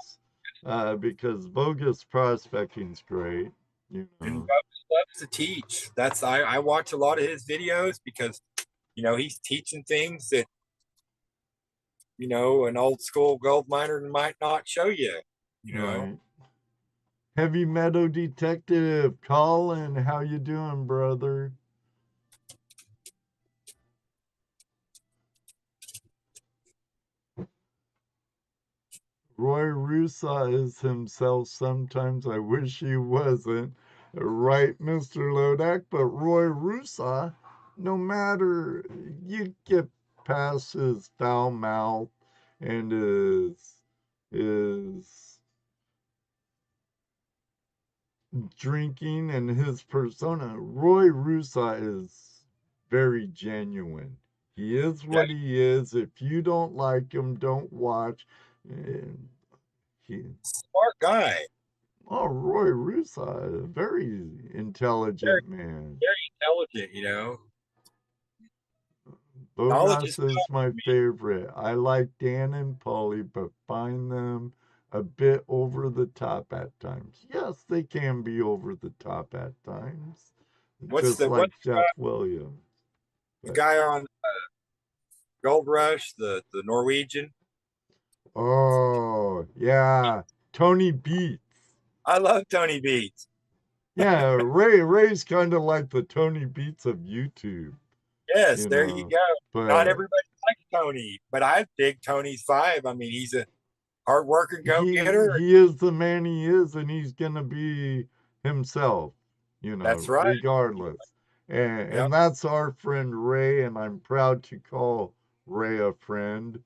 because Bogas prospecting's great, you And know. Bubba loves to teach. I watch a lot of his videos because he's teaching things that an old school gold miner might not show you. You know, Right. Heavy Meadow Detective Colin, how you doing, brother? Roy Russa is himself sometimes. I wish he wasn't. Right, Mr. Lodak? But Roy Russa, no matter, you get past his foul mouth and his drinking and his persona, Roy Russa is very genuine. He is yeah, what he is. If you don't like him, don't watch. And he, smart guy, Roy Russa, a very very intelligent man. very intelligent. Knowledge Bogas is is power my to me. favorite. I like Dan and Polly, but find them a bit over the top at times. Yes, they can be over the top at times, What's just the like what's Jeff Williams. the But guy on Gold Rush, the Norwegian? oh yeah, Tony Beats. I love Tony Beats. Yeah, Ray's kind of like the Tony Beats of YouTube, Yes, you there you know. go. Not But everybody likes Tony, but I dig Tony's vibe. I mean, he's a hardworking go getter. he is the man he is, and he's gonna be himself, That's right. regardless. Yep. And that's our friend Ray, and I'm proud to call Ray a friend.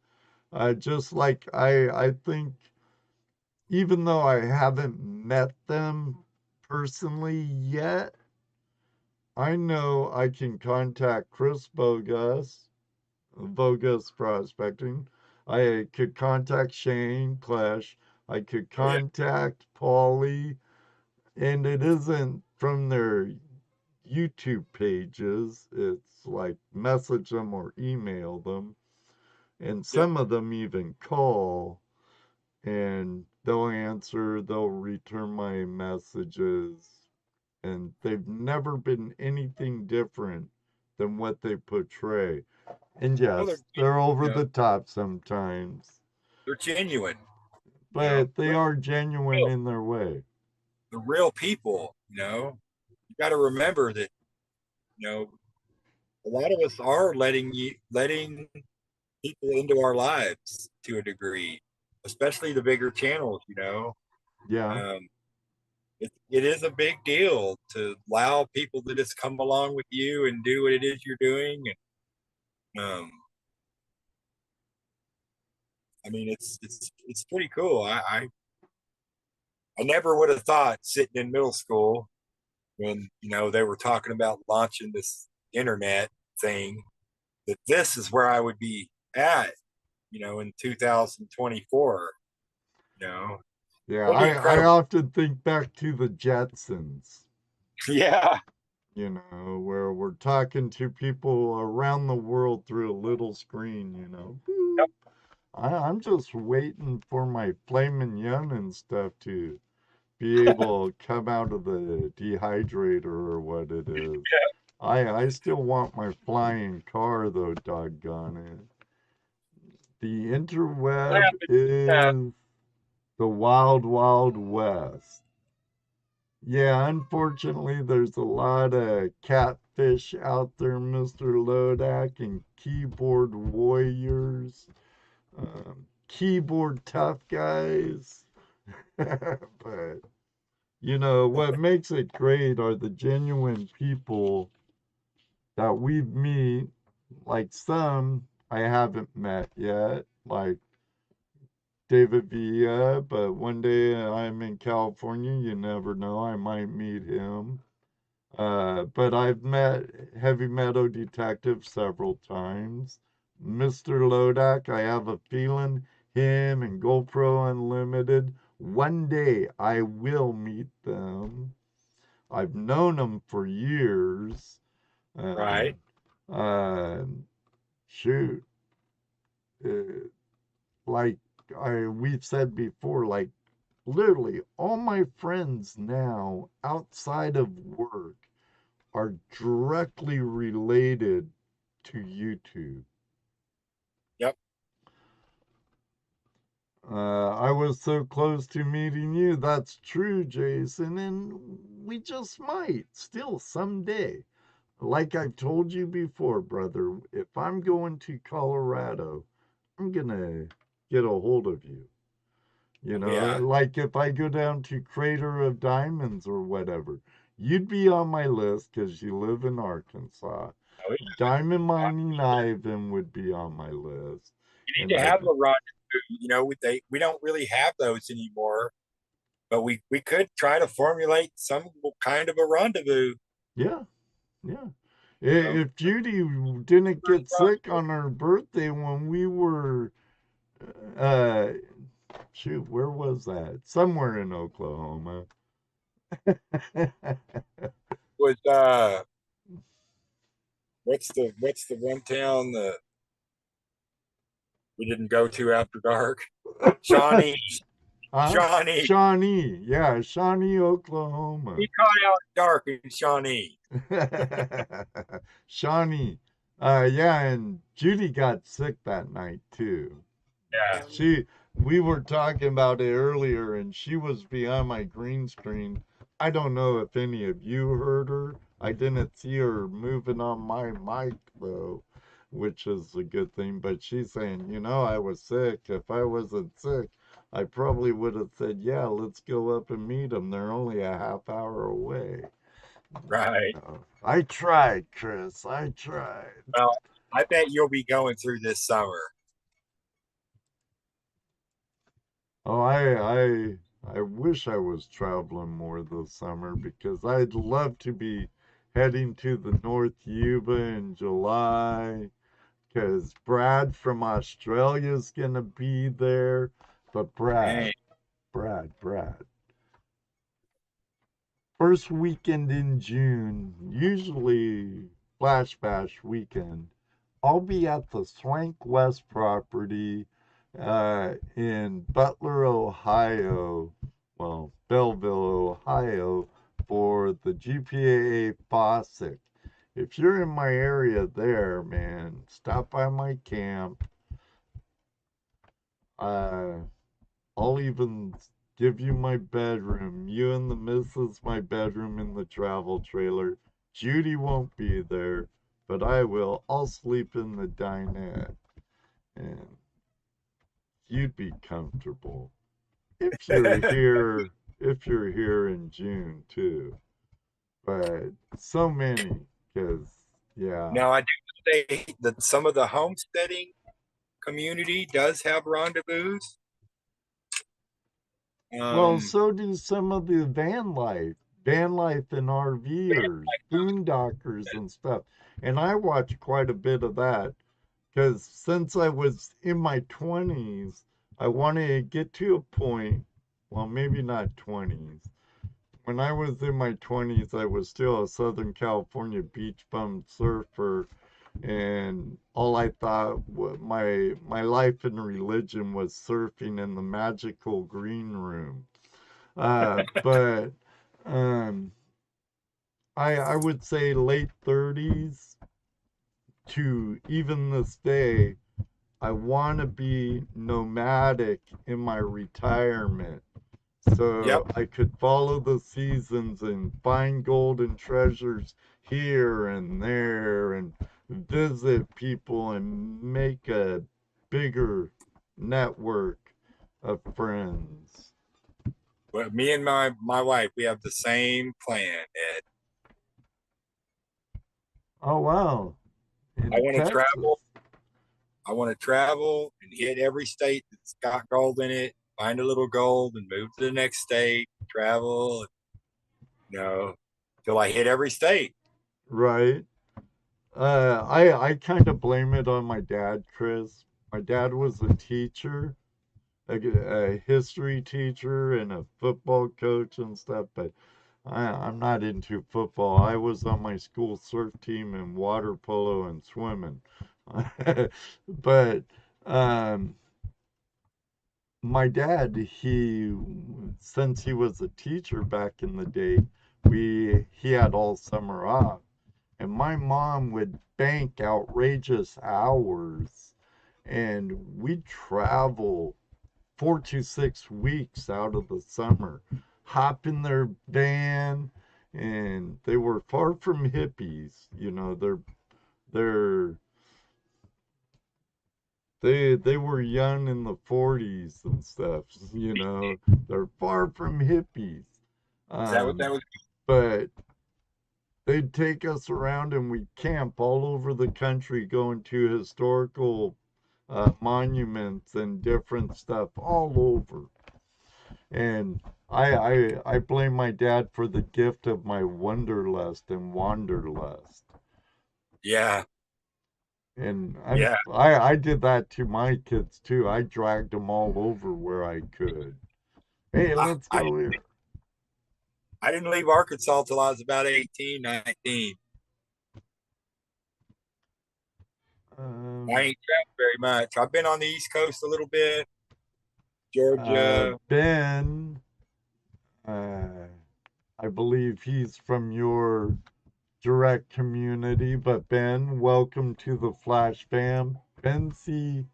Just like I think, even though I haven't met them personally yet, I know I can contact Chris Bogus Prospecting. I could contact Shane Clash. I could Oh yeah. contact Paulie, and it isn't from their YouTube pages. It's like message them or email them, and Yep. some of them even call, and they'll answer. They'll return my messages, and they've never been anything different than what they portray. And Well, yes, they're over you know, the top sometimes, they're genuine. but they Real, are genuine in their way. the real people. You got to remember that. A lot of us are letting people into our lives to a degree. especially the bigger channels, Yeah. it is a big deal to allow people to just come along with you and do what it is you're doing. And I mean, it's pretty cool. I never would have thought sitting in middle school when they were talking about launching this internet thing that this is where I would be at, in 2024. Yeah, Pretty I incredible. often think back to the Jetsons, Yeah, where we're talking to people around the world through a little screen. Boop. I'm just waiting for my flaming young and stuff to be able to come out of the dehydrator or what it is. I still want my flying car though, doggone it. The interweb yeah, is the wild, wild west. Yeah, unfortunately, there's a lot of catfish out there, Mr. Lodak, and keyboard warriors, keyboard tough guys. But, what makes it great are the genuine people that we meet, like some I haven't met yet, like David Villa, but one day I'm in California, you never know, I might meet him. But I've met Heavy Metal Detective several times. Mr. Lodak, I have a feeling him and GoPro Unlimited, one day I will meet them. I've known them for years. Uh, right. uh, shoot, uh, like we've said before, like literally all my friends now outside of work are directly related to YouTube. Yep. I was so close to meeting you. That's true, Jason, and we just might still someday. Like I've told you before, brother, if I'm going to Colorado, I'm gonna get a hold of you. Yeah. Like if I go down to Crater of Diamonds or whatever, you'd be on my list because you live in Arkansas. Oh, Diamond Mining Ivan would be on my list. you And need to I'd have be, a rendezvous. We don't really have those anymore, but we could try to formulate some kind of a rendezvous. yeah, yeah. You know, If Judy didn't get sick on her birthday when we were, uh, shoot, where was that? Somewhere in Oklahoma. was what's the one town that we didn't go to after dark? Shawnee, Huh? Shawnee. Shawnee. Yeah, Shawnee, Oklahoma. We caught out dark in Shawnee. Shawnee. Yeah, and Judy got sick that night too. Yeah. We were talking about it earlier, and she was behind my green screen. I don't know if any of you heard her. I didn't see her moving on my mic though, which is a good thing. But she's saying, I was sick. If I wasn't sick, I probably would have said, yeah, let's go up and meet them. They're only a half hour away. Right. I tried, Chris. I tried. Well, I bet you'll be going through this summer. Oh, I wish I was traveling more this summer because I'd love to be heading to the North Yuba in July because Brad from Australia's gonna be there. But Dang. Brad. First weekend in June, usually Flash Bash weekend, I'll be at the Swank West property in Butler, Ohio, well, Belleville, Ohio, for the GPAA FOSIC. If you're in my area there, man, stop by my camp. Uh, I'll even give you my bedroom. You and the missus, my bedroom in the travel trailer. Judy won't be there, but I will. I'll sleep in the dinette. And you'd be comfortable if you're here. If you're here in June too, but so many, because yeah. Now, I do say that some of the homesteading community does have rendezvous. Well, so do some of the van life and RVers, boondockers and stuff. And I watch quite a bit of that because since I was in my 20s, I wanted to get to a point, well, maybe not 20s. When I was in my 20s, I was still a Southern California beach bum surfer, and all I thought my life and religion was surfing in the magical green room. But um, I would say late 30s to even this day, I want to be nomadic in my retirement. So I could follow the seasons and find golden treasures here and there and visit people and make a bigger network of friends. Well, me and my wife, we have the same plan, Ed. Oh, wow. In I want to Texas. travel. I want to travel and hit every state that's got gold in it, find a little gold and move to the next state, travel, till I hit every state. Right. I kind of blame it on my dad, Chris. My dad was a teacher, a history teacher and a football coach and stuff, but I'm not into football. I was on my school surf team in water polo and swimming. But um, my dad, since he was a teacher back in the day, he had all summer off. And my mom would bank outrageous hours, and we'd travel 4 to 6 weeks out of the summer, hop in their van, and they were far from hippies. They're they were young in the 40s and stuff. They're far from hippies. Is that what that was? But they'd take us around and we'd camp all over the country, going to historical monuments and different stuff all over. And I blame my dad for the gift of my wanderlust and wanderlust. Yeah. And Yeah. I did that to my kids too. I dragged them all over where I could. Hey, let's go here. I didn't leave Arkansas till I was about 18, 19. I ain't traveled very much. I've been on the East Coast a little bit, Georgia. Ben, I believe he's from your direct community, but Ben, welcome to the FlashFam. Ben C.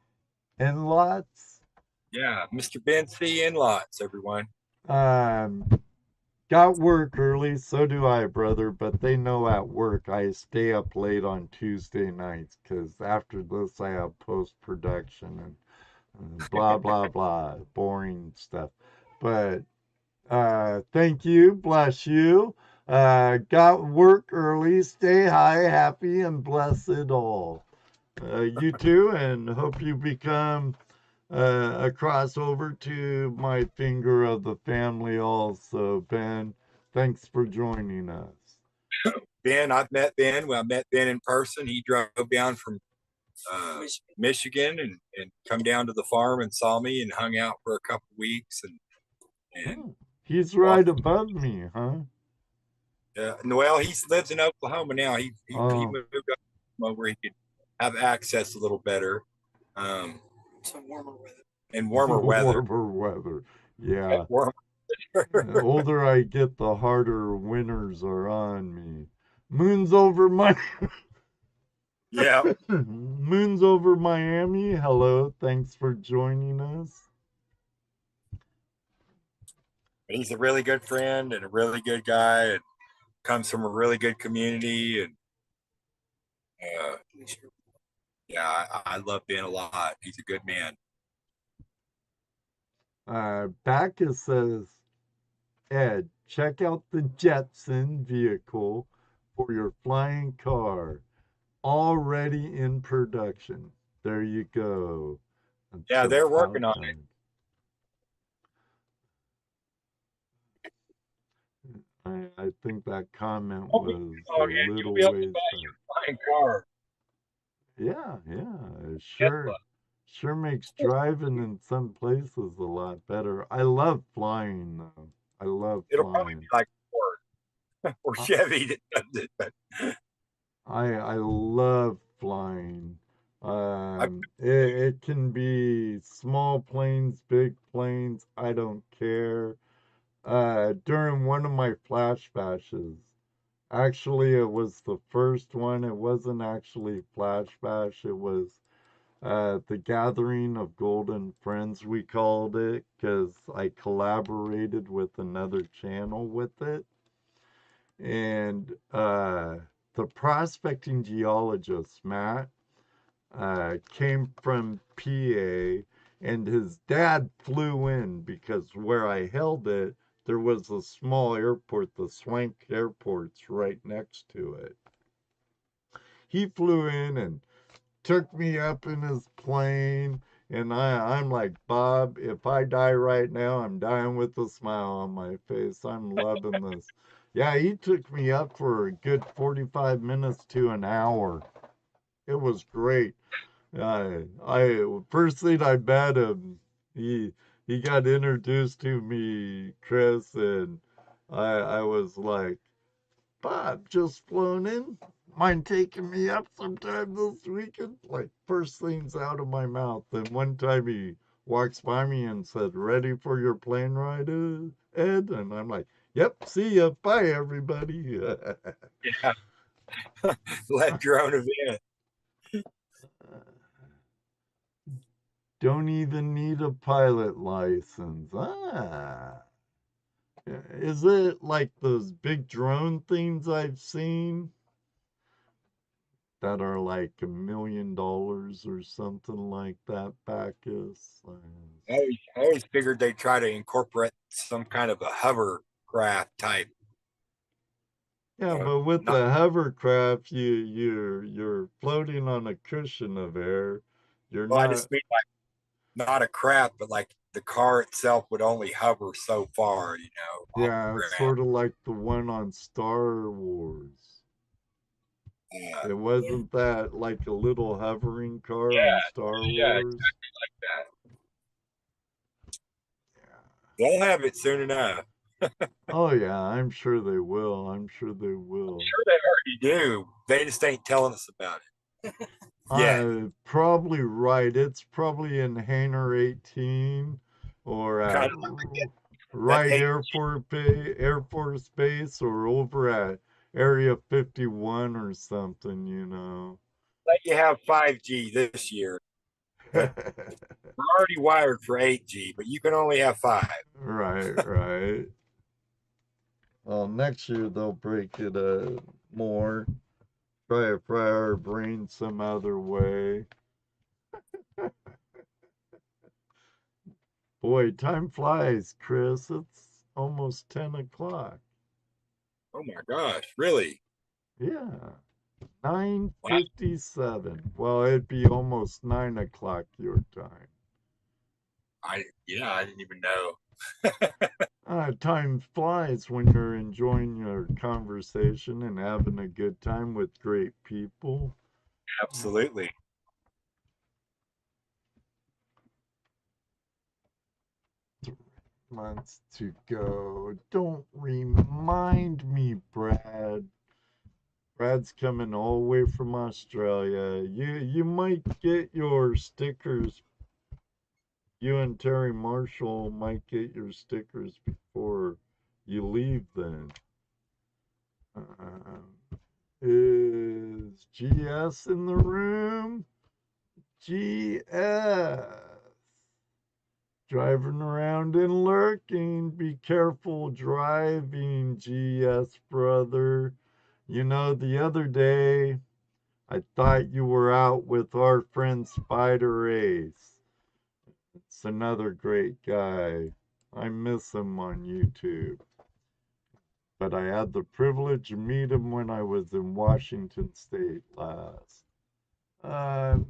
Lots. Yeah, Mr. Ben C. in lots, everyone. Got work early, so do I, brother, but they know at work I stay up late on Tuesday nights because after this I have post-production and blah, blah, blah, boring stuff. But thank you, bless you. Got work early, stay high, happy, and blessed all. You too, and hope you become a crossover to my finger of the family also, Ben. Thanks for joining us. Ben, I've met Ben. Well, I met Ben in person. He drove down from Michigan and come down to the farm and saw me and hung out for a couple weeks. And he's right above me, huh? Well, he lives in Oklahoma now. He moved up where he could have access a little better. Some warmer weather. And warmer weather. Warmer weather. Yeah. The older I get, the harder winters are on me. Moon's over my Yeah. Moon's over Miami. Hello. Thanks for joining us. He's a really good friend and a really good guy and comes from a really good community. And yeah, I love Ben a lot. He's a good man. Backus says, Ed, check out the Jetson vehicle for your flying car. Already in production. There you go. That's Yeah, they're working about on it. time. I think that comment Oh, was a Ed, you'll be little able to ways buy back. your flying car. Yeah, it Tesla. sure makes driving in some places a lot better. I love flying though. I love It'll probably be flying. like Ford or I Chevy that does it, but I love flying. I It can be small planes, big planes. I don't care. During one of my flash bashes, actually, it was the first one. It wasn't actually flash bash. It was the Gathering of Golden Friends, we called it, because I collaborated with another channel with it. And the prospecting geologist, Matt, came from PA, and his dad flew in because where I held it, there was a small airport, the Swank Airport's right next to it. He flew in and took me up in his plane, and I'm like, Bob, if I die right now, I'm dying with a smile on my face. I'm loving this. Yeah, he took me up for a good 45 minutes to an hour. It was great. I first thing I met him, he got introduced to me, Chris, and I was like, Bob, just flown in. Mind taking me up sometime this weekend? Like first things out of my mouth. Then one time he walks by me and said, "Ready for your plane ride, Ed?" And I'm like, "Yep, see ya, bye everybody." yeah, left your own event. Don't even need a pilot license. Is it like those big drone things I've seen that are like $1 million or something like that, Bacchus? I always figured they try to incorporate some kind of a hovercraft type. Yeah, but with Not the hovercraft, you're floating on a cushion of air. You're well, I not. just mean like not a craft, but like the car itself would only hover so far, off Yeah, the it's ground. sort of like the one on Star Wars. Uh, It wasn't that like a little hovering car on yeah, Star yeah, Wars? exactly like that. They'll have it soon enough. Oh yeah, I'm sure they will. I'm sure they I'm will. sure they already do. They just ain't telling us about it yet. Probably right. It's probably in Hangar 18 or at Kind of that Wright Air Force Base or over at Area 51 or something. let you have 5G this year, but we're already wired for 8G, but you can only have 5. Right. Well, next year they'll break it more. Try to fry our brains some other way. Boy, time flies, Chris. It's almost 10 o'clock. Oh my gosh, really? Yeah, Wow. 9:57. Well, it'd be almost 9 o'clock your time. I didn't even know. Time flies when you're enjoying your conversation and having a good time with great people. Absolutely. 3 months to go. Don't remind me, Brad. Brad's coming all the way from Australia. You might get your stickers. You and Terry Marshall might get your stickers before you leave then. Is GS in the room? GS. Driving around and lurking. Be careful driving, GS brother. The other day, I thought you were out with our friend Spider Ace. It's another great guy. I miss him on YouTube. But I had the privilege to meet him when I was in Washington State last.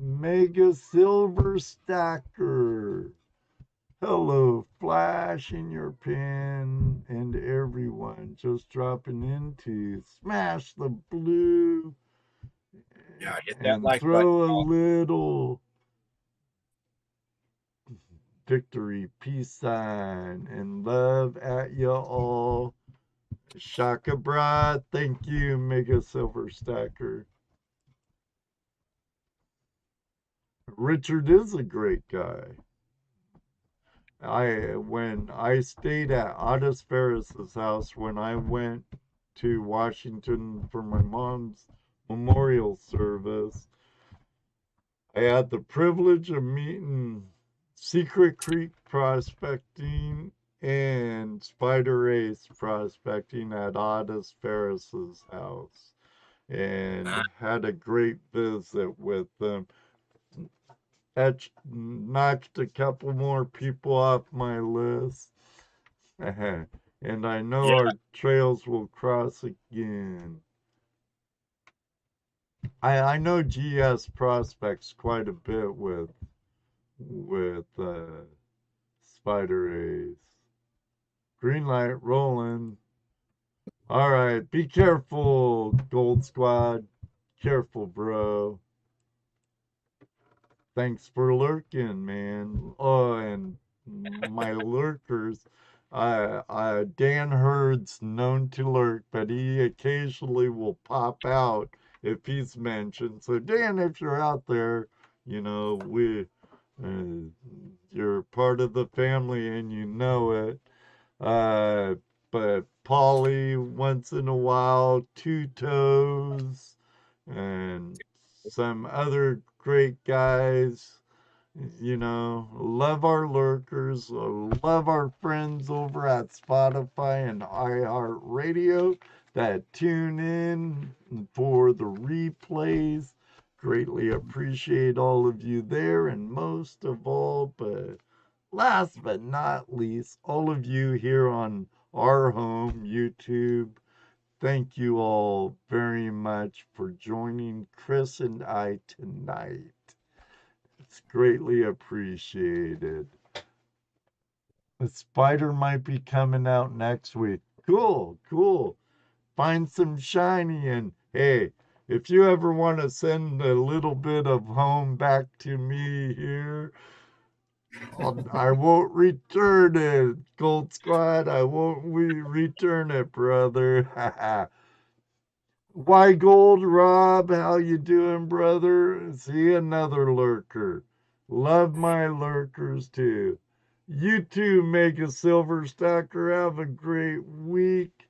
Mega Silver Stacker. Hello, Flash in your pen, and everyone just dropping in to smash the blue Yeah, hit that and like button. throw a little victory peace sign and love at you all. Shaka Bra, thank you, Mega Silver Stacker. Richard is a great guy. When I stayed at Otis Ferris's house when I went to Washington for my mom's memorial service, I had the privilege of meeting Secret Creek prospecting and Spider Ace prospecting at Otis Ferris's house, and had a great visit with them. Knocked a couple more people off my list. And I know Yeah, our trails will cross again. I know GS prospects quite a bit with Spider Ace. Green light rolling. All right, be careful, Gold Squad. Careful, bro. Thanks for lurking, man. Oh, and my lurkers. Dan Hurd's known to lurk, but he occasionally will pop out if he's mentioned. So, Dan, if you're out there, you know, uh, you're part of the family and you know it. But Polly, once in a while, Two Toes, and some other great guys. You know, love our lurkers, love our friends over at Spotify and iHeartRadio that tune in for the replays. Greatly appreciate all of you there, and most of all, but last but not least, all of you here on our home, YouTube. Thank you all very much for joining Chris and I tonight. It's greatly appreciated. The spider might be coming out next week. Cool, cool. Find some shiny, and hey, if you ever want to send a little bit of home back to me here, I won't return it, Gold Squad. I won't return it, brother. Why Gold Rob, how you doing, brother? See another lurker. Love my lurkers too. You too, Mega Silver Stacker. Have a great week.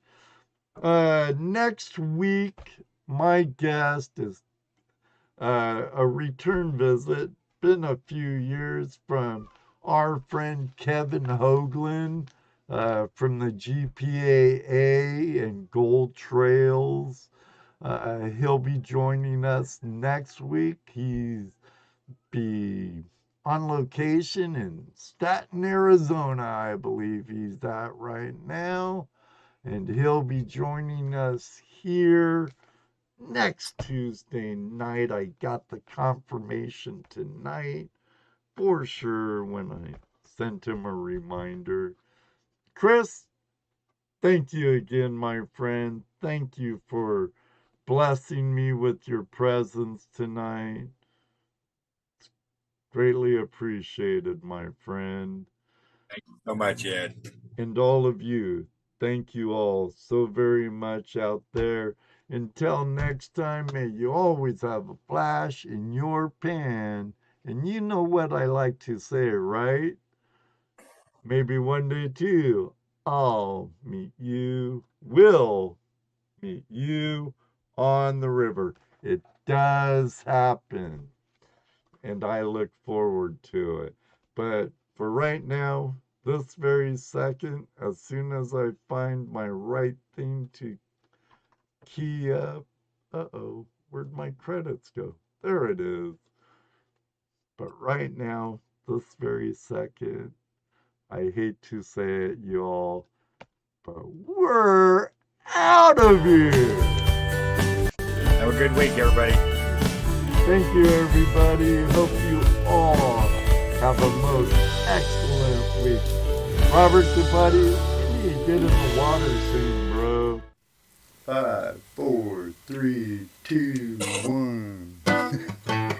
Next week, my guest is a return visit. Been a few years from our friend Kevin Hoagland from the GPAA and Gold Trails. He'll be joining us next week. He's be on location in Staten, Arizona, I believe he's at right now. And he'll be joining us here next Tuesday night. I got the confirmation tonight for sure when I sent him a reminder. Chris, thank you again, my friend. Thank you for blessing me with your presence tonight. It's greatly appreciated, my friend. thank you so much, Ed. And all of you, thank you all so very much out there. Until next time, may you always have a flash in your pan. And you know what I like to say, right? Maybe one day too, I'll meet you, will meet you on the river. It does happen, and I look forward to it. But for right now, this very second, as soon as I find my right thing to key up, where'd my credits go? There it is. But right now, this very second. I hate to say it, y'all, but we're out of here. Have a good week, everybody. Thank you, everybody. Hope you all have a most excellent week. Robert Buddy, you need to get in the water soon, bro. 5, 4, 3, 2, 1.